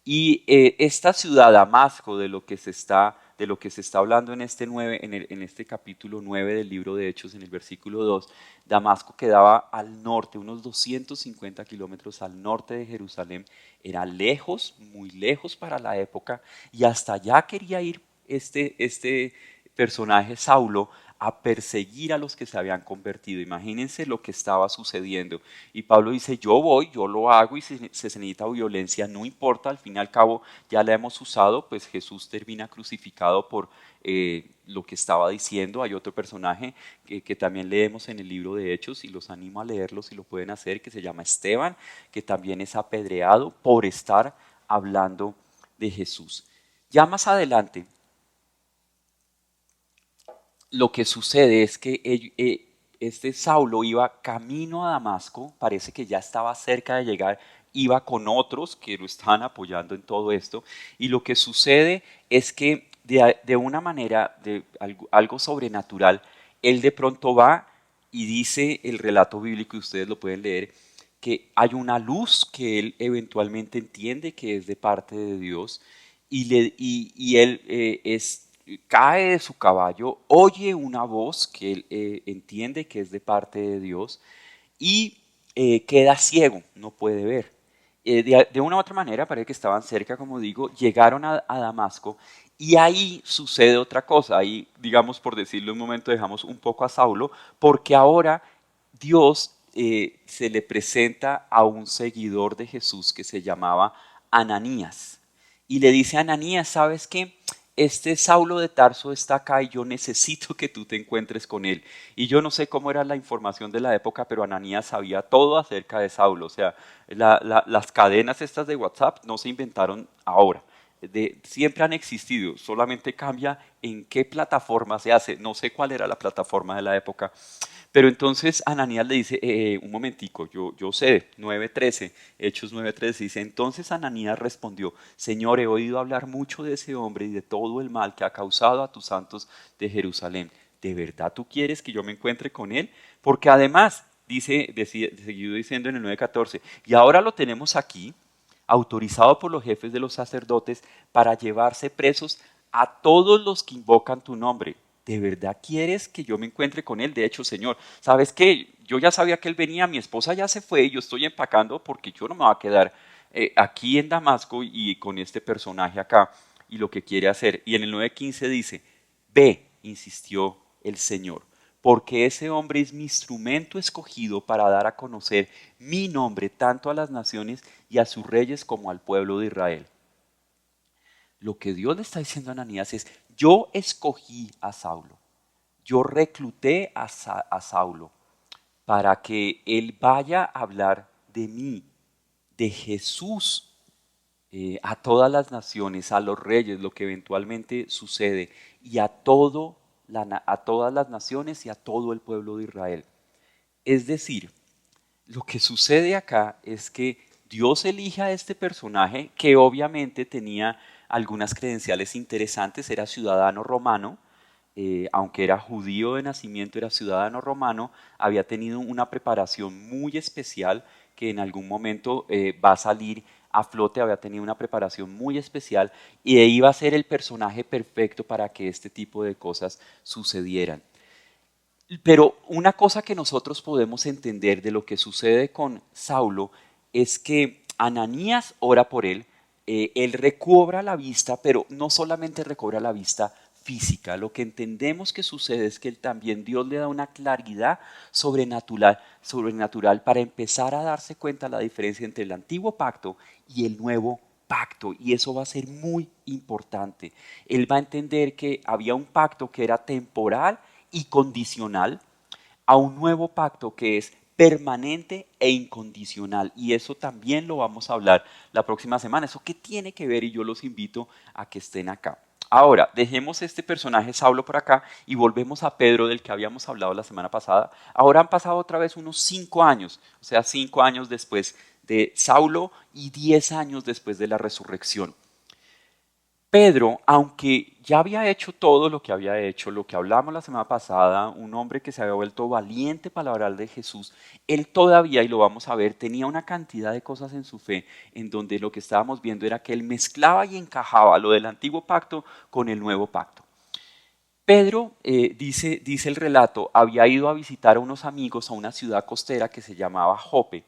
S6: Y esta ciudad, Damasco, de lo que se está de lo que se está hablando en este capítulo 9 del libro de Hechos, en el versículo 2, Damasco quedaba al norte, unos 250 kilómetros al norte de Jerusalén, era lejos, muy lejos para la época, y hasta allá quería ir este personaje Saulo a perseguir a los que se habían convertido. Imagínense lo que estaba sucediendo. Y Pablo dice, yo voy, yo lo hago, y si se necesita violencia, no importa, al fin y al cabo ya la hemos usado, pues Jesús termina crucificado por lo que estaba diciendo. Hay otro personaje que también leemos en el libro de Hechos, y los animo a leerlo si lo pueden hacer, que se llama Esteban, que también es apedreado por estar hablando de Jesús. Ya más adelante, lo que sucede es que este Saulo iba camino a Damasco, parece que ya estaba cerca de llegar, iba con otros que lo estaban apoyando en todo esto, y lo que sucede es que de una manera, de algo sobrenatural, él de pronto va y dice el relato bíblico, y ustedes lo pueden leer, que hay una luz que él eventualmente entiende que es de parte de Dios, y él cae de su caballo, oye una voz que él entiende que es de parte de Dios, y queda ciego, no puede ver. De una u otra manera, parece que estaban cerca, como digo, llegaron a Damasco, y ahí sucede otra cosa. Ahí, digamos, por decirlo un momento, dejamos un poco a Saulo, porque ahora Dios se le presenta a un seguidor de Jesús que se llamaba Ananías, y le dice a Ananías, ¿sabes qué? Este Saulo de Tarso está acá y yo necesito que tú te encuentres con él. Y yo no sé cómo era la información de la época, pero Ananías sabía todo acerca de Saulo. O sea, las cadenas estas de WhatsApp no se inventaron ahora. Siempre han existido, solamente cambia en qué plataforma se hace. No sé cuál era la plataforma de la época. Pero entonces Ananías le dice, un momentico, yo sé, 9:13, Hechos 9:13, dice, entonces Ananías respondió, Señor, he oído hablar mucho de ese hombre y de todo el mal que ha causado a tus santos de Jerusalén. ¿De verdad tú quieres que yo me encuentre con él? Porque además, seguido diciendo en el 9:14, y ahora lo tenemos aquí, autorizado por los jefes de los sacerdotes para llevarse presos a todos los que invocan tu nombre. ¿De verdad quieres que yo me encuentre con él? De hecho, Señor, ¿sabes qué? Yo ya sabía que él venía, mi esposa ya se fue y yo estoy empacando porque yo no me voy a quedar aquí en Damasco y con este personaje acá y lo que quiere hacer. Y en el 9:15 dice, ve, insistió el Señor, porque ese hombre es mi instrumento escogido para dar a conocer mi nombre tanto a las naciones y a sus reyes como al pueblo de Israel. Lo que Dios le está diciendo a Ananías es, yo escogí a Saulo, yo recluté a Saulo para que él vaya a hablar de mí, de Jesús, a todas las naciones, a los reyes, lo que eventualmente sucede, y a todas las naciones y a todo el pueblo de Israel. Es decir, lo que sucede acá es que Dios elige a este personaje que obviamente tenía algunas credenciales interesantes, era ciudadano romano, aunque era judío de nacimiento, era ciudadano romano, había tenido una preparación muy especial que en algún momento va a salir a flote, había tenido una preparación muy especial y iba a ser el personaje perfecto para que este tipo de cosas sucedieran. Pero una cosa que nosotros podemos entender de lo que sucede con Saulo es que Ananías ora por él recobra la vista, pero no solamente recobra la vista física, lo que entendemos que sucede es que también Dios le da una claridad sobrenatural para empezar a darse cuenta de la diferencia entre el antiguo pacto y el nuevo pacto, y eso va a ser muy importante. Él va a entender que había un pacto que era temporal y condicional a un nuevo pacto que es permanente e incondicional, y eso también lo vamos a hablar la próxima semana. ¿Eso qué tiene que ver? Y yo los invito a que estén acá. Ahora, dejemos este personaje Saulo por acá y volvemos a Pedro, del que habíamos hablado la semana pasada. Ahora han pasado otra vez unos 5 años, o sea, 5 años después de Saulo y 10 años después de la resurrección. Pedro, aunque ya había hecho todo lo que había hecho, lo que hablamos la semana pasada, un hombre que se había vuelto valiente para hablar de Jesús, él todavía, y lo vamos a ver, tenía una cantidad de cosas en su fe en donde lo que estábamos viendo era que él mezclaba y encajaba lo del antiguo pacto con el nuevo pacto. Pedro, dice el relato, había ido a visitar a unos amigos a una ciudad costera que se llamaba Jope.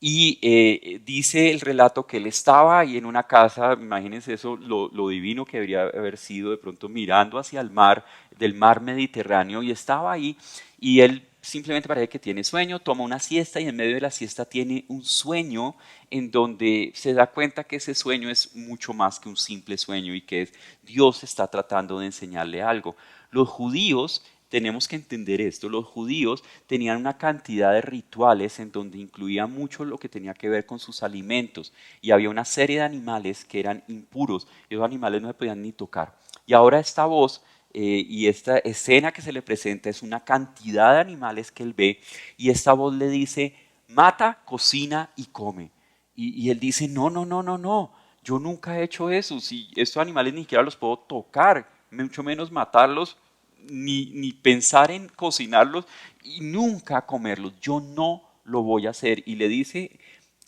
S6: Y dice el relato que él estaba ahí en una casa, imagínense eso, lo divino que debería haber sido, de pronto mirando hacia el mar, del mar Mediterráneo, y estaba ahí, y él simplemente parece que tiene sueño, toma una siesta, y en medio de la siesta tiene un sueño en donde se da cuenta que ese sueño es mucho más que un simple sueño, y que Dios está tratando de enseñarle algo. Los judíos, tenemos que entender esto, los judíos tenían una cantidad de rituales en donde incluía mucho lo que tenía que ver con sus alimentos, y había una serie de animales que eran impuros, y esos animales no se podían ni tocar. Y ahora esta voz y esta escena que se le presenta es una cantidad de animales que él ve, y esta voz le dice: mata, cocina y come. Y él dice: no, yo nunca he hecho eso, si estos animales ni siquiera los puedo tocar, mucho menos matarlos, ni pensar en cocinarlos y nunca comerlos. Yo no lo voy a hacer. Y le dice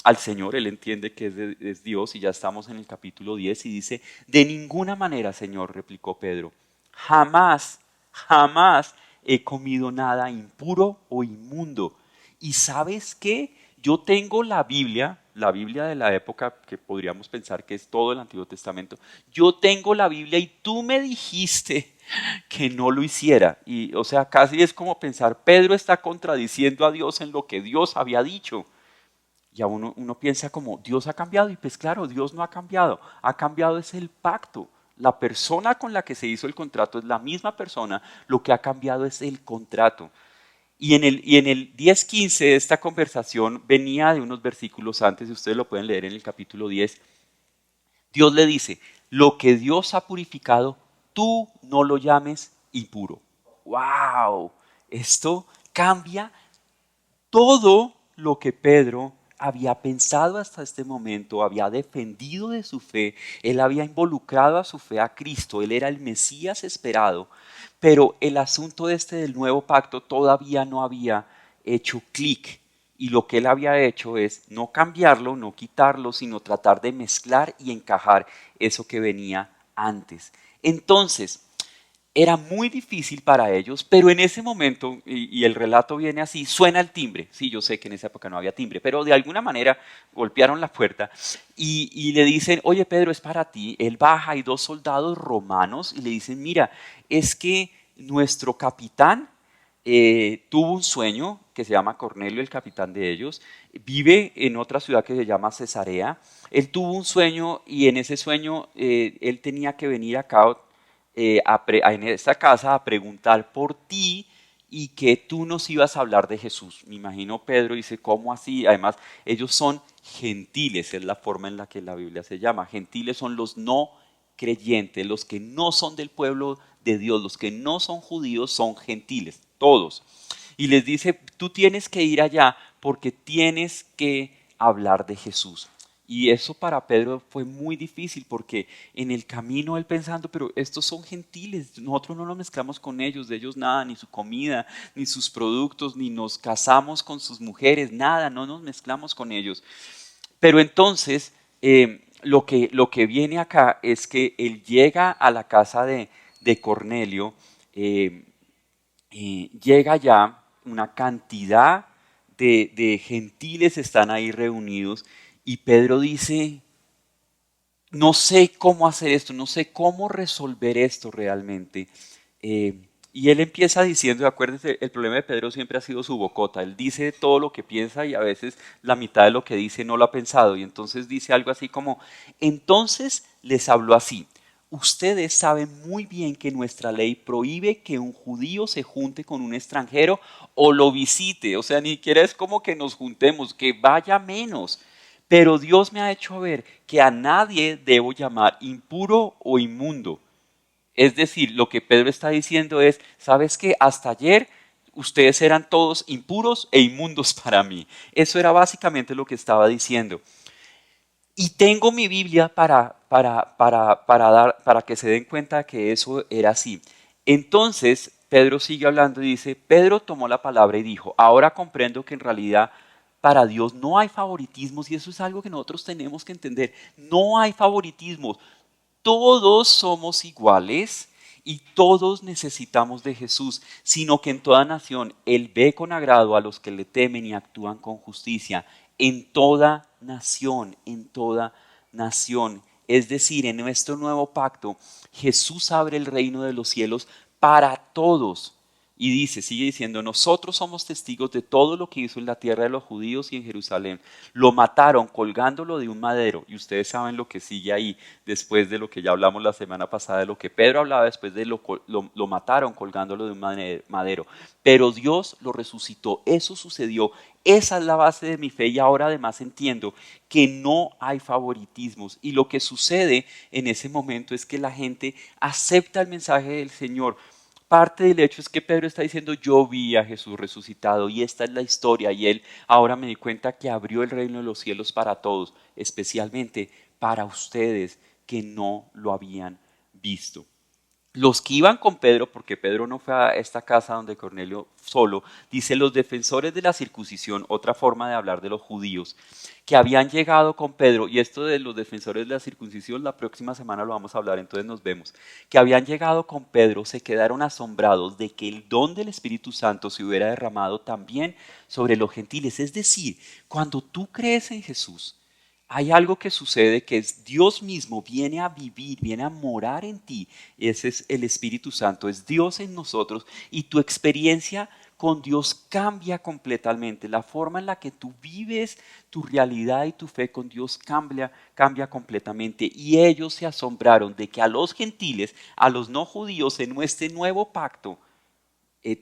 S6: al Señor, él entiende que es Dios, y ya estamos en el capítulo 10, y dice: de ninguna manera, Señor, replicó Pedro, jamás he comido nada impuro o inmundo. ¿Y sabes qué? Yo tengo la Biblia de la época que podríamos pensar que es todo el Antiguo Testamento. Yo tengo la Biblia y tú me dijiste que no lo hiciera. Y, o sea, casi es como pensar, Pedro está contradiciendo a Dios en lo que Dios había dicho. Y a uno piensa como, Dios ha cambiado, y pues claro, Dios no ha cambiado es el pacto. La persona con la que se hizo el contrato es la misma persona, lo que ha cambiado es el contrato. Y en el 10-15 de esta conversación venía de unos versículos antes, y ustedes lo pueden leer en el capítulo 10. Dios le dice: lo que Dios ha purificado, tú no lo llames impuro. ¡Wow! Esto cambia todo lo que Pedro había pensado hasta este momento, había defendido de su fe, él había involucrado a su fe a Cristo, él era el Mesías esperado, pero el asunto del nuevo pacto todavía no había hecho clic, y lo que él había hecho es no cambiarlo, no quitarlo, sino tratar de mezclar y encajar eso que venía antes. Entonces, era muy difícil para ellos, pero en ese momento, y el relato viene así, suena el timbre. Sí, yo sé que en esa época no había timbre, pero de alguna manera golpearon la puerta y le dicen: oye, Pedro, es para ti. Él baja, hay 2 soldados romanos, y le dicen: mira, es que nuestro capitán tuvo un sueño, que se llama Cornelio, el capitán de ellos, vive en otra ciudad que se llama Cesarea. Él tuvo un sueño, y en ese sueño él tenía que venir acá en esta casa a preguntar por ti, y que tú nos ibas a hablar de Jesús. Me imagino Pedro dice: ¿cómo así? Además, ellos son gentiles, es la forma en la que la Biblia se llama. Gentiles son los no creyentes, los que no son del pueblo de Dios, los que no son judíos son gentiles, todos. Y les dice: tú tienes que ir allá porque tienes que hablar de Jesús. Y eso para Pedro fue muy difícil, porque en el camino él pensando: pero estos son gentiles, nosotros no nos mezclamos con ellos, de ellos nada, ni su comida, ni sus productos, ni nos casamos con sus mujeres, nada, no nos mezclamos con ellos. Pero entonces lo que viene acá es que él llega a la casa de Cornelio, llega ya, una cantidad de gentiles están ahí reunidos, y Pedro dice: no sé cómo hacer esto, no sé cómo resolver esto realmente. Y él empieza diciendo, acuérdense, el problema de Pedro siempre ha sido su bocota. Él dice todo lo que piensa, y a veces la mitad de lo que dice no lo ha pensado. Y entonces dice algo así como: entonces les habló así: ustedes saben muy bien que nuestra ley prohíbe que un judío se junte con un extranjero o lo visite. O sea, ni siquiera es como que nos juntemos, que vaya menos. Pero Dios me ha hecho ver que a nadie debo llamar impuro o inmundo. Es decir, lo que Pedro está diciendo es: ¿sabes qué? Hasta ayer ustedes eran todos impuros e inmundos para mí. Eso era básicamente lo que estaba diciendo. Y tengo mi Biblia para que se den cuenta que eso era así. Entonces, Pedro sigue hablando y dice, Pedro tomó la palabra y dijo, ahora comprendo que en realidad para Dios no hay favoritismos y eso es algo que nosotros tenemos que entender. No hay favoritismos. Todos somos iguales y todos necesitamos de Jesús, sino que en toda nación Él ve con agrado a los que le temen y actúan con justicia. En toda nación, en toda nación. Es decir, en nuestro nuevo pacto, Jesús abre el reino de los cielos para todos. Y dice, sigue diciendo, nosotros somos testigos de todo lo que hizo en la tierra de los judíos y en Jerusalén. Lo mataron colgándolo de un madero. Y ustedes saben lo que sigue ahí, después de lo que ya hablamos la semana pasada, de lo que Pedro hablaba después de lo mataron colgándolo de un madero. Pero Dios lo resucitó. Eso sucedió. Esa es la base de mi fe y ahora además entiendo que no hay favoritismos. Y lo que sucede en ese momento es que la gente acepta el mensaje del Señor. Parte del hecho es que Pedro está diciendo, yo vi a Jesús resucitado y esta es la historia y él ahora me di cuenta que abrió el reino de los cielos para todos, especialmente para ustedes que no lo habían visto. Los que iban con Pedro, porque Pedro no fue a esta casa donde Cornelio solo, dice los defensores de la circuncisión, otra forma de hablar de los judíos, que habían llegado con Pedro, y esto de los defensores de la circuncisión la próxima semana lo vamos a hablar, entonces nos vemos, que habían llegado con Pedro, se quedaron asombrados de que el don del Espíritu Santo se hubiera derramado también sobre los gentiles. Es decir, cuando tú crees en Jesús, hay algo que sucede que es Dios mismo viene a vivir, viene a morar en ti. Ese es el Espíritu Santo, es Dios en nosotros y tu experiencia con Dios cambia completamente. La forma en la que tú vives tu realidad y tu fe con Dios cambia completamente. Y ellos se asombraron de que a los gentiles, a los no judíos en este nuevo pacto,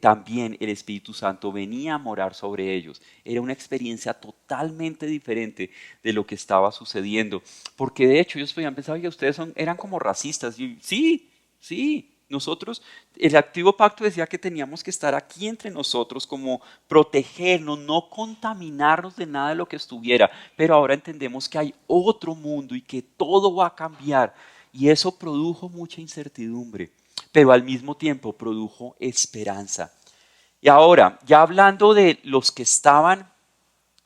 S6: también el Espíritu Santo venía a morar sobre ellos. Era una experiencia totalmente diferente de lo que estaba sucediendo. Porque de hecho ellos podían pensar que ustedes eran como racistas. Y sí, nosotros, el antiguo pacto decía que teníamos que estar aquí entre nosotros, como protegernos, no contaminarnos de nada de lo que estuviera. Pero ahora entendemos que hay otro mundo y que todo va a cambiar. Y eso produjo mucha incertidumbre, pero al mismo tiempo produjo esperanza. Y ahora, ya hablando de los que estaban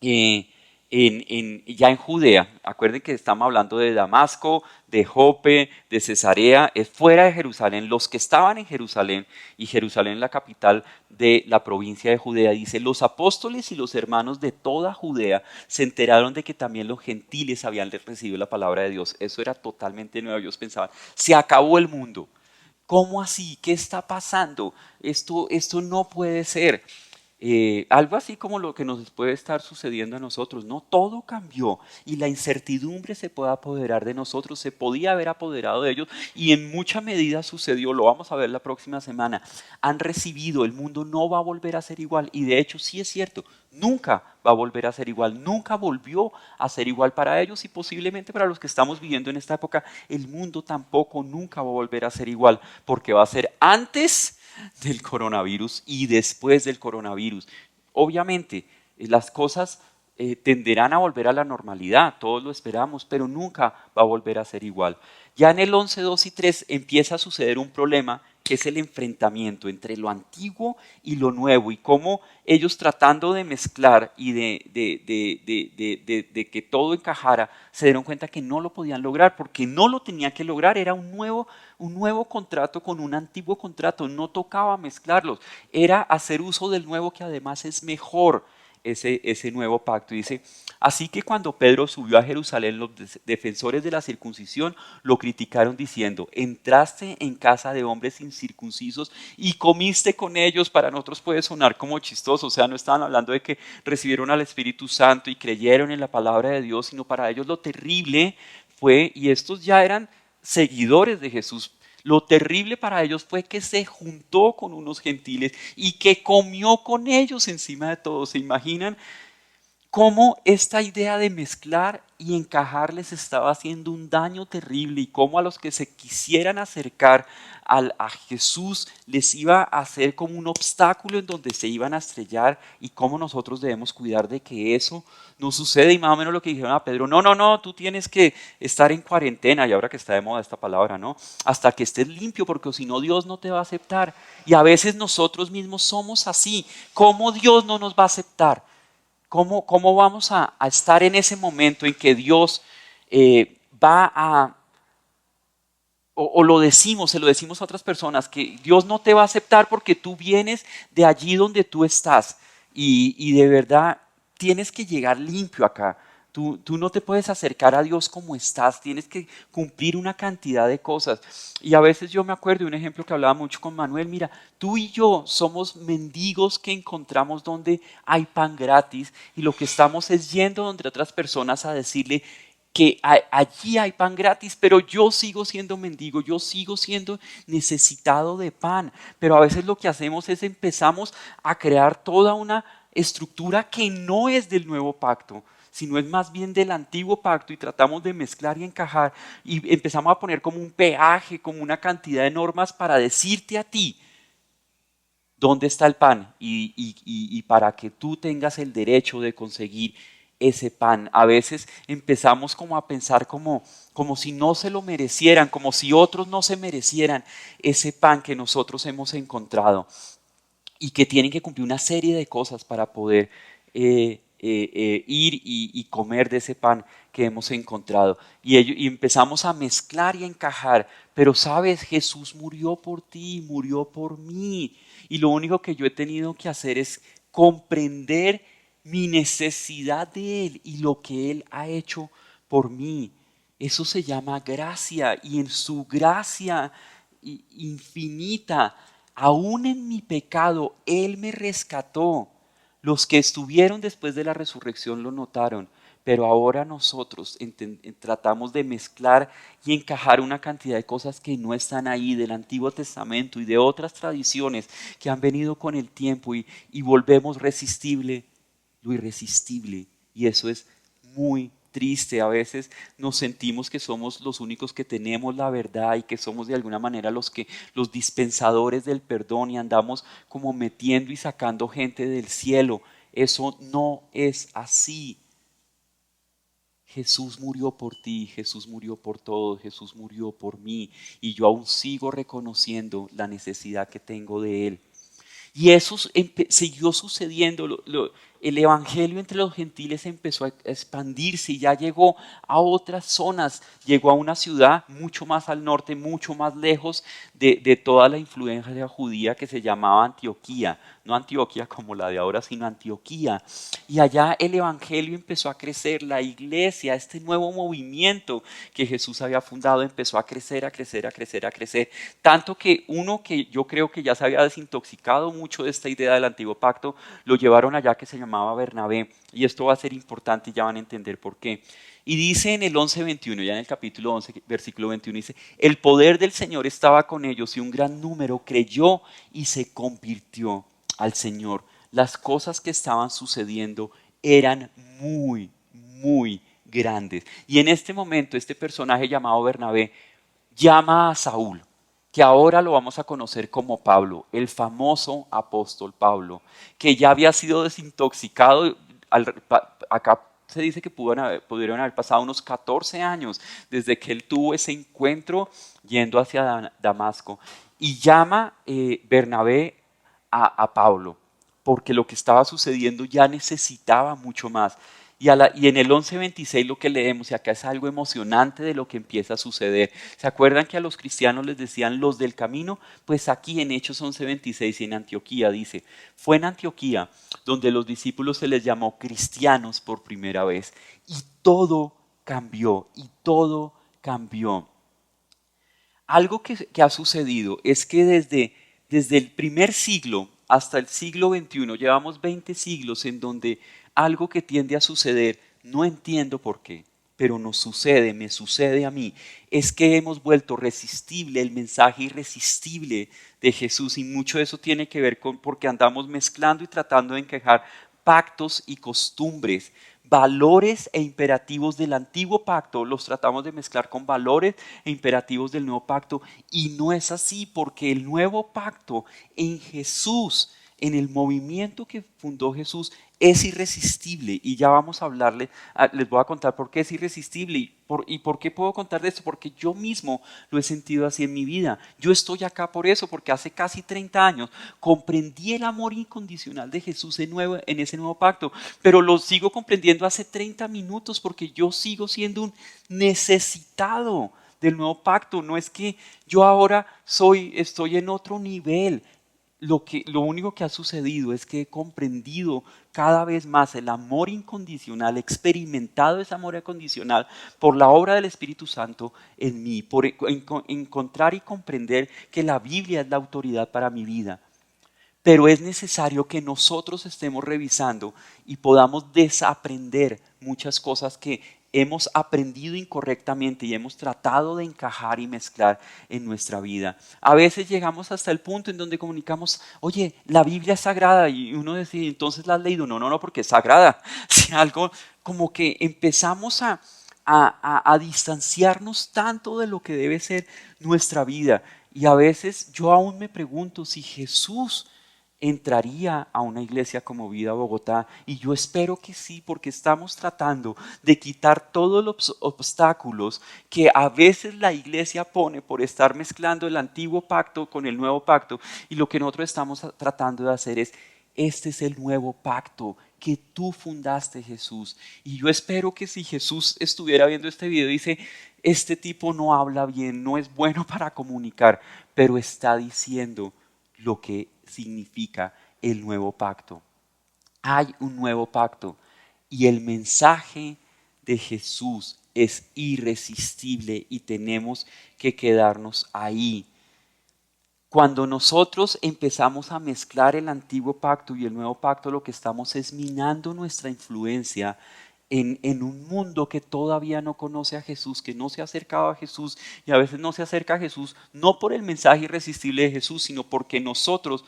S6: ya en Judea, acuerden que estamos hablando de Damasco, de Jope, de Cesarea, es fuera de Jerusalén. Los que estaban en Jerusalén, y Jerusalén es la capital de la provincia de Judea, dice, los apóstoles y los hermanos de toda Judea se enteraron de que también los gentiles habían recibido la palabra de Dios. Eso era totalmente nuevo. Ellos pensaban, se acabó el mundo. ¿Cómo así? ¿Qué está pasando? Esto no puede ser. Algo así como lo que nos puede estar sucediendo a nosotros, ¿no? Todo cambió y la incertidumbre se puede apoderar de nosotros, se podía haber apoderado de ellos y en mucha medida sucedió, lo vamos a ver la próxima semana. Han recibido, el mundo no va a volver a ser igual y de hecho sí es cierto, nunca va a volver a ser igual, nunca volvió a ser igual para ellos y posiblemente para los que estamos viviendo en esta época, el mundo tampoco nunca va a volver a ser igual porque va a ser antes del coronavirus y después del coronavirus. Obviamente, las cosas tenderán a volver a la normalidad, todos lo esperamos, pero nunca va a volver a ser igual. Ya en el 11, 2 y 3 empieza a suceder un problema que es el enfrentamiento entre lo antiguo y lo nuevo y cómo ellos tratando de mezclar y de que todo encajara, se dieron cuenta que no lo podían lograr porque no lo tenían que lograr, era un nuevo contrato con un antiguo contrato, no tocaba mezclarlos, era hacer uso del nuevo que además es mejor. Ese nuevo pacto. Dice, así que cuando Pedro subió a Jerusalén, los defensores de la circuncisión lo criticaron diciendo, entraste en casa de hombres incircuncisos y comiste con ellos. Para nosotros puede sonar como chistoso, o sea, no estaban hablando de que recibieron al Espíritu Santo y creyeron en la palabra de Dios, sino para ellos lo terrible fue, y estos ya eran seguidores de Jesús, lo terrible para ellos fue que se juntó con unos gentiles y que comió con ellos encima de todo. ¿Se imaginan cómo esta idea de mezclar y encajar les estaba haciendo un daño terrible y cómo a los que se quisieran acercar a Jesús les iba a hacer como un obstáculo en donde se iban a estrellar y cómo nosotros debemos cuidar de que eso no suceda. Y más o menos lo que dijeron a Pedro, no, tú tienes que estar en cuarentena, y ahora que está de moda esta palabra, ¿no? Hasta que estés limpio, porque si no Dios no te va a aceptar. Y a veces nosotros mismos somos así. ¿Cómo Dios no nos va a aceptar? ¿Cómo vamos a estar en ese momento en que Dios va a, o lo decimos, se lo decimos a otras personas, que Dios no te va a aceptar porque tú vienes de allí donde tú estás y de verdad tienes que llegar limpio acá. Tú no te puedes acercar a Dios como estás, tienes que cumplir una cantidad de cosas. Y a veces yo me acuerdo de un ejemplo que hablaba mucho con Manuel, mira, tú y yo somos mendigos que encontramos donde hay pan gratis y lo que estamos es yendo donde otras personas a decirle que allí hay pan gratis, pero yo sigo siendo mendigo, yo sigo siendo necesitado de pan. Pero a veces lo que hacemos es empezamos a crear toda una estructura que no es del nuevo pacto, sino es más bien del antiguo pacto y tratamos de mezclar y encajar y empezamos a poner como un peaje, como una cantidad de normas para decirte a ti dónde está el pan y para que tú tengas el derecho de conseguir ese pan. A veces empezamos como a pensar como si no se lo merecieran, como si otros no se merecieran ese pan que nosotros hemos encontrado y que tienen que cumplir una serie de cosas para poder ir y comer de ese pan que hemos encontrado. Y empezamos a mezclar y a encajar. Pero sabes, Jesús murió por ti, murió por mí. Y lo único que yo he tenido que hacer es comprender mi necesidad de Él y lo que Él ha hecho por mí. Eso se llama gracia, y en su gracia infinita, aún en mi pecado, Él me rescató. Los que estuvieron después de la resurrección lo notaron, pero ahora nosotros tratamos de mezclar y encajar una cantidad de cosas que no están ahí del Antiguo Testamento y de otras tradiciones que han venido con el tiempo y volvemos lo irresistible, y eso es muy triste. A veces nos sentimos que somos los únicos que tenemos la verdad y que somos de alguna manera los dispensadores del perdón y andamos como metiendo y sacando gente del cielo. Eso no es así. Jesús murió por ti, Jesús murió por todos, Jesús murió por mí y yo aún sigo reconociendo la necesidad que tengo de Él. Y eso siguió sucediendo. El evangelio entre los gentiles empezó a expandirse y ya llegó a otras zonas. Llegó a una ciudad mucho más al norte, mucho más lejos de toda la influencia judía, que se llamaba Antioquía. No Antioquía como la de ahora, sino Antioquía. Y allá el evangelio empezó a crecer. La iglesia, este nuevo movimiento que Jesús había fundado, empezó a crecer, a crecer, a crecer, a crecer. Tanto que uno que yo creo que ya se había desintoxicado mucho de esta idea del antiguo pacto, lo llevaron allá, que se llamaba Bernabé. Y esto va a ser importante y ya van a entender por qué. Y dice en el 11:21, ya en el capítulo 11, versículo 21, dice: el poder del Señor estaba con ellos y un gran número creyó y se convirtió al Señor. Las cosas que estaban sucediendo eran muy, muy grandes. Y en este momento este personaje llamado Bernabé llama a Saúl, que ahora lo vamos a conocer como Pablo, el famoso apóstol Pablo, que ya había sido desintoxicado. Acá se dice que pudieron haber pasado unos 14 años desde que él tuvo ese encuentro yendo hacia Damasco. Y llama Bernabé a Pablo, porque lo que estaba sucediendo ya necesitaba mucho más. Y en el 11:26 lo que leemos, y acá es algo emocionante de lo que empieza a suceder. ¿Se acuerdan que a los cristianos les decían los del camino? Pues aquí en Hechos 11:26 y en Antioquía dice: fue en Antioquía donde los discípulos se les llamó cristianos por primera vez. Y todo cambió, y todo cambió. Algo que ha sucedido es que desde el primer siglo hasta el siglo XXI, llevamos 20 siglos en donde algo que tiende a suceder, no entiendo por qué, pero nos sucede, me sucede a mí, es que hemos vuelto resistible el mensaje irresistible de Jesús, y mucho de eso tiene que ver con porque andamos mezclando y tratando de encajar pactos y costumbres valores e imperativos del antiguo pacto, los tratamos de mezclar con valores e imperativos del nuevo pacto, y no es así, porque el nuevo pacto en Jesús, en el movimiento que fundó Jesús, es irresistible. Y ya vamos a hablarle, les voy a contar por qué es irresistible y por qué puedo contar de esto, porque yo mismo lo he sentido así en mi vida. Yo estoy acá por eso, porque hace casi 30 años comprendí el amor incondicional de Jesús en ese nuevo pacto, pero lo sigo comprendiendo hace 30 minutos porque yo sigo siendo un necesitado del nuevo pacto. No es que yo ahora estoy en otro nivel. Lo único que ha sucedido es que he comprendido cada vez más el amor incondicional, he experimentado ese amor incondicional por la obra del Espíritu Santo en mí, por encontrar y comprender que la Biblia es la autoridad para mi vida. Pero es necesario que nosotros estemos revisando y podamos desaprender muchas cosas que hemos aprendido incorrectamente y hemos tratado de encajar y mezclar en nuestra vida. A veces llegamos hasta el punto en donde comunicamos, oye, la Biblia es sagrada, y uno dice, entonces la has leído. No, porque es sagrada. Si algo como que empezamos a distanciarnos tanto de lo que debe ser nuestra vida. Y a veces yo aún me pregunto si Jesús entraría a una iglesia como Vida Bogotá, y yo espero que sí, porque estamos tratando de quitar todos los obstáculos que a veces la iglesia pone por estar mezclando el antiguo pacto con el nuevo pacto, y lo que nosotros estamos tratando de hacer es, este es el nuevo pacto que tú fundaste, Jesús. Y yo espero que si Jesús estuviera viendo este video, dice, este tipo no habla bien, no es bueno para comunicar, pero está diciendo lo que significa el nuevo pacto. Hay un nuevo pacto y el mensaje de Jesús es irresistible y tenemos que quedarnos ahí. Cuando nosotros empezamos a mezclar el antiguo pacto y el nuevo pacto, lo que estamos es minando nuestra influencia en un mundo que todavía no conoce a Jesús, que no se ha acercado a Jesús, y a veces no se acerca a Jesús no por el mensaje irresistible de Jesús, sino porque nosotros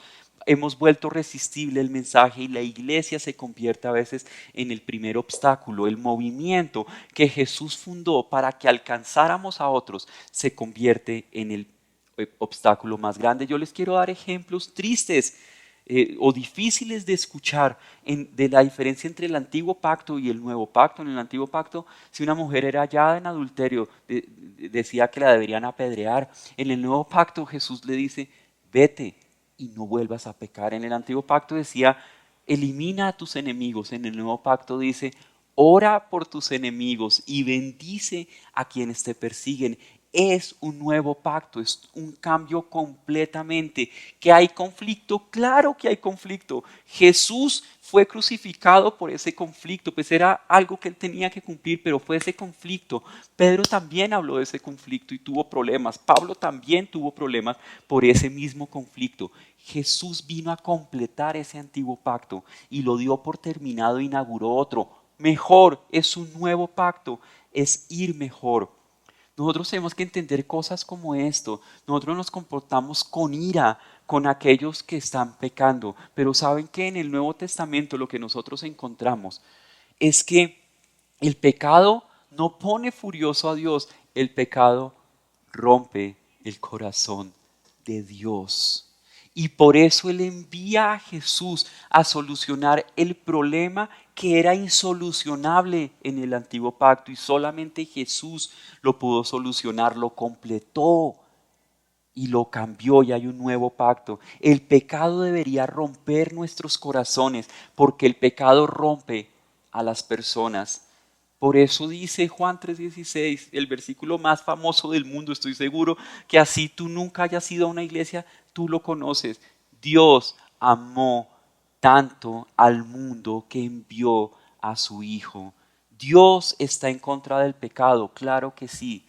S6: hemos vuelto resistible el mensaje, y la iglesia se convierte a veces en el primer obstáculo. El movimiento que Jesús fundó para que alcanzáramos a otros se convierte en el obstáculo más grande. Yo les quiero dar ejemplos tristes o difíciles de escuchar de la diferencia entre el antiguo pacto y el nuevo pacto. En el antiguo pacto, si una mujer era hallada en adulterio, decía que la deberían apedrear. En el nuevo pacto Jesús le dice, vete y no vuelvas a pecar. En el antiguo pacto decía, elimina a tus enemigos. En el nuevo pacto dice, ora por tus enemigos y bendice a quienes te persiguen. Es un nuevo pacto, es un cambio completamente. ¿Que hay conflicto? Claro que hay conflicto. Jesús fue crucificado por ese conflicto, pues era algo que él tenía que cumplir, pero fue ese conflicto. Pedro también habló de ese conflicto y tuvo problemas. Pablo también tuvo problemas por ese mismo conflicto. Jesús vino a completar ese antiguo pacto y lo dio por terminado e inauguró otro. Mejor, es un nuevo pacto, es ir mejor. Nosotros tenemos que entender cosas como esto. Nosotros nos comportamos con ira con aquellos que están pecando, pero saben que en el Nuevo Testamento lo que nosotros encontramos es que el pecado no pone furioso a Dios, el pecado rompe el corazón de Dios. Y por eso Él envía a Jesús a solucionar el problema que era insolucionable en el antiguo pacto, y solamente Jesús lo pudo solucionar, lo completó y lo cambió, y hay un nuevo pacto. El pecado debería romper nuestros corazones, porque el pecado rompe a las personas. Por eso dice Juan 3:16, el versículo más famoso del mundo, estoy seguro que así tú nunca hayas ido a una iglesia, tú lo conoces. Dios amó tanto al mundo que envió a su Hijo. Dios está en contra del pecado, claro que sí,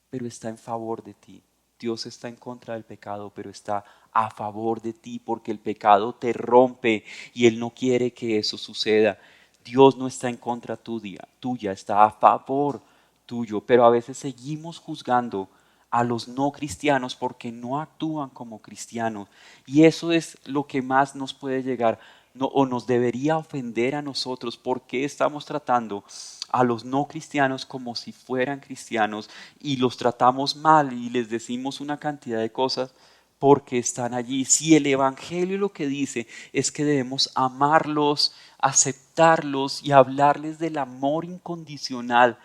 S6: pero está en favor de ti. Dios está en contra del pecado, pero está a favor de ti, porque el pecado te rompe y Él no quiere que eso suceda. Dios no está en contra tuya, está a favor tuyo, pero a veces seguimos juzgando a los no cristianos porque no actúan como cristianos, y eso es lo que más nos puede llegar o nos debería ofender a nosotros. ¿Por qué estamos tratando a los no cristianos como si fueran cristianos y los tratamos mal y les decimos una cantidad de cosas porque están allí? Si el Evangelio lo que dice es que debemos amarlos, aceptarlos y hablarles del amor incondicional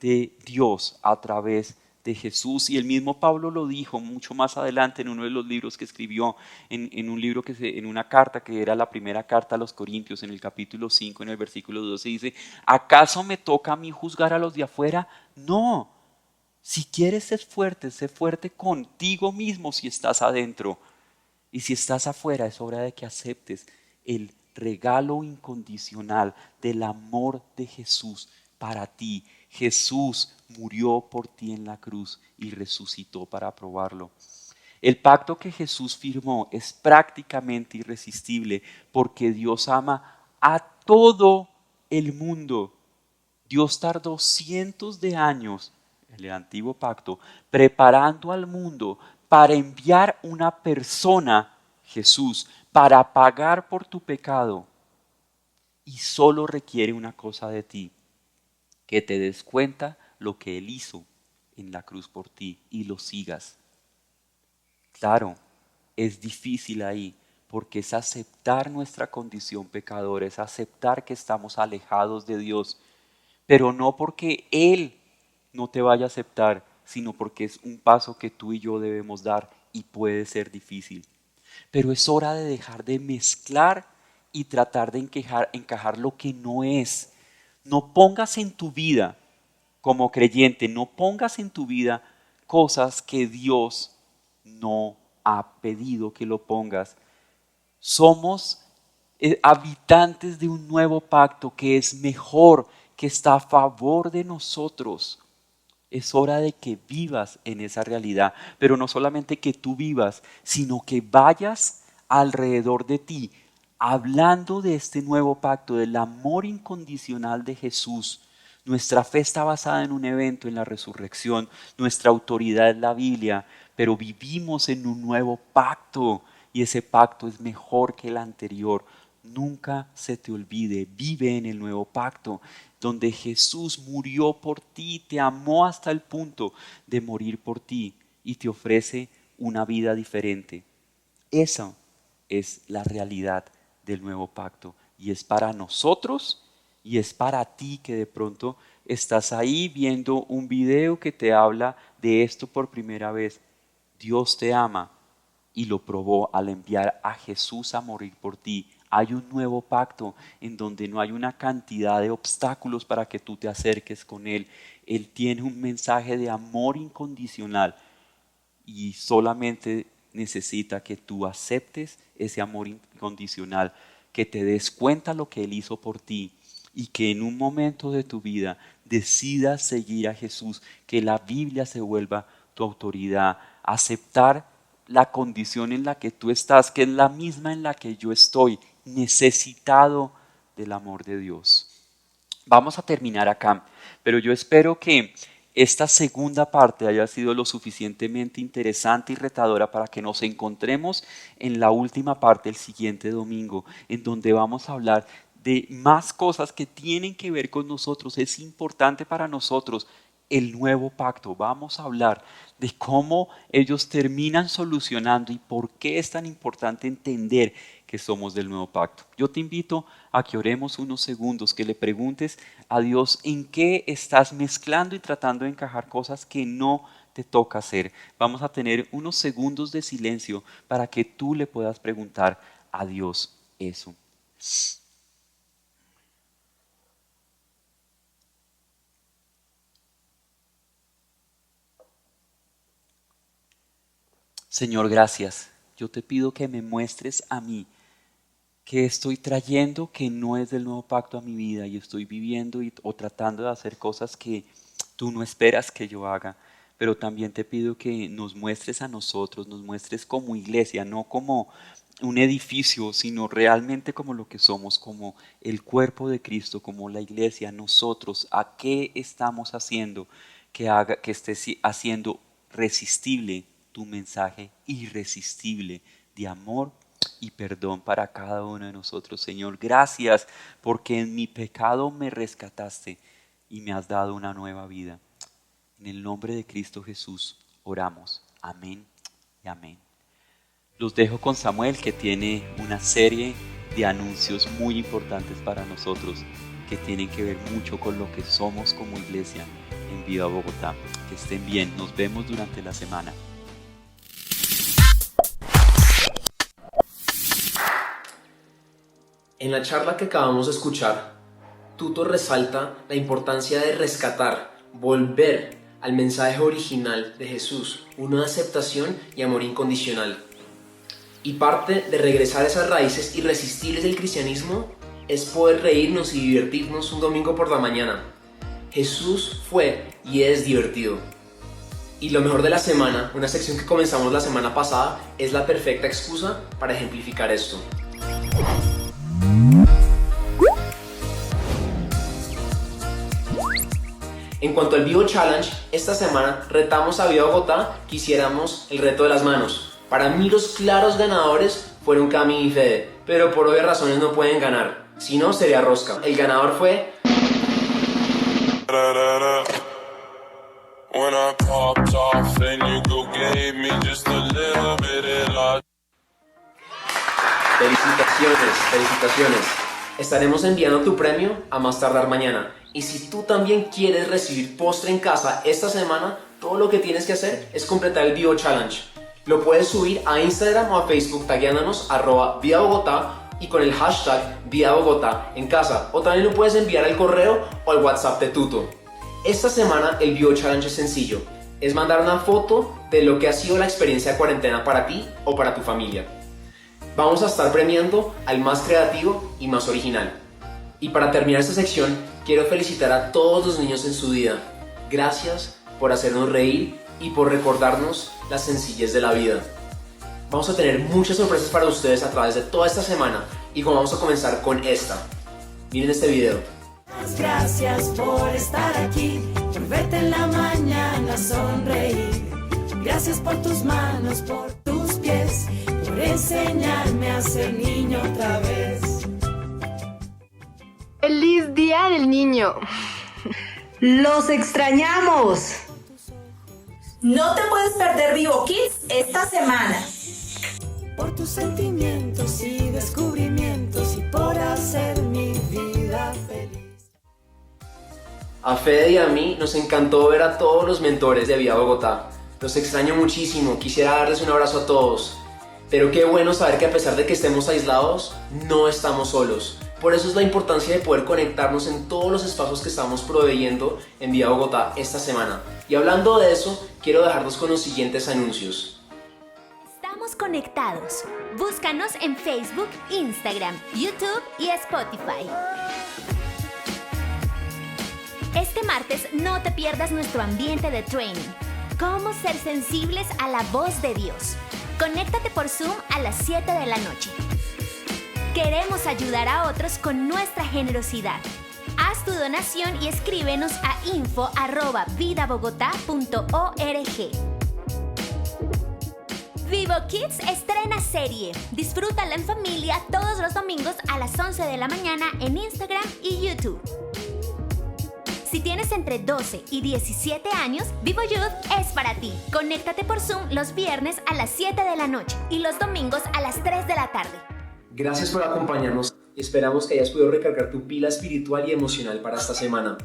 S6: de Dios a través de Jesús. Y el mismo Pablo lo dijo mucho más adelante en uno de los libros que escribió, en una carta que era la primera carta a los Corintios, en el capítulo 5, en el versículo 12, dice: ¿acaso me toca a mí juzgar a los de afuera? No. Si quieres ser fuerte, sé fuerte contigo mismo si estás adentro. Y si estás afuera, es hora de que aceptes el regalo incondicional del amor de Jesús para ti. Jesús murió por ti en la cruz y resucitó para probarlo. El pacto que Jesús firmó es prácticamente irresistible porque Dios ama a todo el mundo. Dios tardó cientos de años, en el antiguo pacto, preparando al mundo para enviar una persona, Jesús, para pagar por tu pecado. Y solo requiere una cosa de ti: que te des cuenta lo que Él hizo en la cruz por ti y lo sigas. Claro, es difícil ahí, porque es aceptar nuestra condición pecadora, es aceptar que estamos alejados de Dios, pero no porque Él no te vaya a aceptar, sino porque es un paso que tú y yo debemos dar y puede ser difícil. Pero es hora de dejar de mezclar y tratar de encajar lo que no es. No pongas en tu vida, como creyente, no pongas en tu vida cosas que Dios no ha pedido que lo pongas. Somos habitantes de un nuevo pacto que es mejor, que está a favor de nosotros. Es hora de que vivas en esa realidad, pero no solamente que tú vivas, sino que vayas alrededor de ti hablando de este nuevo pacto, del amor incondicional de Jesús. Nuestra fe está basada en un evento, en la resurrección. Nuestra autoridad es la Biblia, pero vivimos en un nuevo pacto y ese pacto es mejor que el anterior. Nunca se te olvide, vive en el nuevo pacto, donde Jesús murió por ti, te amó hasta el punto de morir por ti y te ofrece una vida diferente. Esa es la realidad del nuevo pacto y es para nosotros y es para ti que de pronto estás ahí viendo un video que te habla de esto por primera vez. Dios te ama y lo probó al enviar a Jesús a morir por ti. Hay un nuevo pacto en donde no hay una cantidad de obstáculos para que tú te acerques con Él. Él tiene un mensaje de amor incondicional y solamente necesita que tú aceptes ese amor incondicional, que te des cuenta lo que Él hizo por ti y que en un momento de tu vida decidas seguir a Jesús, que la Biblia se vuelva tu autoridad, aceptar la condición en la que tú estás, que es la misma en la que yo estoy, necesitado del amor de Dios. Vamos a terminar acá, pero yo espero que esta segunda parte haya sido lo suficientemente interesante y retadora para que nos encontremos en la última parte el siguiente domingo, en donde vamos a hablar de más cosas que tienen que ver con nosotros. Es importante para nosotros el nuevo pacto. Vamos a hablar de cómo ellos terminan solucionando y por qué es tan importante entender que somos del nuevo pacto. Yo te invito a que oremos unos segundos, que le preguntes a Dios en qué estás mezclando y tratando de encajar cosas que no te toca hacer. Vamos a tener unos segundos de silencio para que tú le puedas preguntar a Dios eso. Señor, gracias. Yo te pido que me muestres a mí que estoy trayendo que no es del nuevo pacto a mi vida y estoy viviendo o tratando de hacer cosas que tú no esperas que yo haga. Pero también te pido que nos muestres a nosotros, nos muestres como iglesia, no como un edificio, sino realmente como lo que somos, como el cuerpo de Cristo, como la iglesia, nosotros, a qué estamos haciendo que esté haciendo resistible tu mensaje irresistible de amor y perdón para cada uno de nosotros. Señor, gracias porque en mi pecado me rescataste y me has dado una nueva vida. En el nombre de Cristo Jesús oramos. Amén y amén. Los dejo con Samuel, que tiene una serie de anuncios muy importantes para nosotros que tienen que ver mucho con lo que somos como iglesia en Viva Bogotá. Que estén bien, nos vemos durante la semana.
S5: En la charla que acabamos de escuchar, Tuto resalta la importancia de rescatar, volver al mensaje original de Jesús, una aceptación y amor incondicional. Y parte de regresar a esas raíces irresistibles del cristianismo es poder reírnos y divertirnos un domingo por la mañana. Jesús fue y es divertido. Y lo mejor de la semana, una sección que comenzamos la semana pasada, es la perfecta excusa para ejemplificar esto. En cuanto al Vivo Challenge, esta semana retamos a Viva Bogotá que hiciéramos el reto de las manos. Para mí los claros ganadores fueron Cami y Fede, pero por obvias razones no pueden ganar, si no sería rosca. El ganador fue... Felicitaciones. Estaremos enviando tu premio a más tardar mañana. Y si tú también quieres recibir postre en casa esta semana, todo lo que tienes que hacer es completar el Vivo Challenge. Lo puedes subir a Instagram o a Facebook tagueándonos @VivaBogotá y con el hashtag VivaBogotá en casa. O también lo puedes enviar al correo o al WhatsApp de Tuto. Esta semana el Vivo Challenge es sencillo. Es mandar una foto de lo que ha sido la experiencia de cuarentena para ti o para tu familia. Vamos a estar premiando al más creativo y más original. Y para terminar esta sección, quiero felicitar a todos los niños en su día. Gracias por hacernos reír y por recordarnos la sencillez de la vida. Vamos a tener muchas sorpresas para ustedes a través de toda esta semana y vamos a comenzar con esta. Miren este video.
S7: Gracias por estar aquí, por verte en la mañana sonreír. Gracias por tus manos, por tus pies, por enseñarme a ser niño otra vez.
S2: ¡Feliz Día del Niño!
S8: ¡Los extrañamos!
S9: No te puedes perder Vivo Kids esta semana.
S7: Por tus sentimientos y descubrimientos y por hacer mi vida feliz.
S5: A Fede y a mí nos encantó ver a todos los mentores de Viva Bogotá. Los extraño muchísimo, quisiera darles un abrazo a todos. Pero qué bueno saber que a pesar de que estemos aislados, no estamos solos. Por eso es la importancia de poder conectarnos en todos los espacios que estamos proveyendo en Viva Bogotá esta semana. Y hablando de eso, quiero dejarlos con los siguientes anuncios.
S1: Estamos conectados. Búscanos en Facebook, Instagram, YouTube y Spotify. Este martes no te pierdas nuestro ambiente de training. Cómo ser sensibles a la voz de Dios. Conéctate por Zoom a las 7 de la noche. Queremos ayudar a otros con nuestra generosidad. Haz tu donación y escríbenos a info@vidabogotá.org. Vivo Kids estrena serie. Disfrútala en familia todos los domingos a las 11 de la mañana en Instagram y YouTube. Si tienes entre 12 y 17 años, Vivo Youth es para ti. Conéctate por Zoom los viernes a las 7 de la noche y los domingos a las 3 de la tarde.
S5: Gracias por acompañarnos y esperamos que hayas podido recargar tu pila espiritual y emocional para esta semana.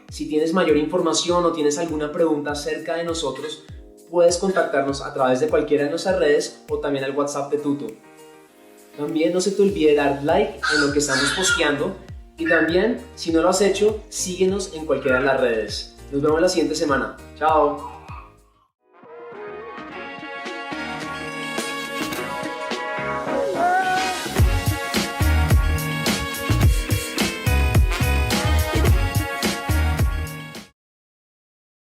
S5: Si tienes mayor información o tienes alguna pregunta acerca de nosotros, puedes contactarnos a través de cualquiera de nuestras redes o también al WhatsApp de Tuto. También no se te olvide dar like en lo que estamos posteando y también, si no lo has hecho, síguenos en cualquiera de las redes. Nos vemos la siguiente semana. ¡Chao!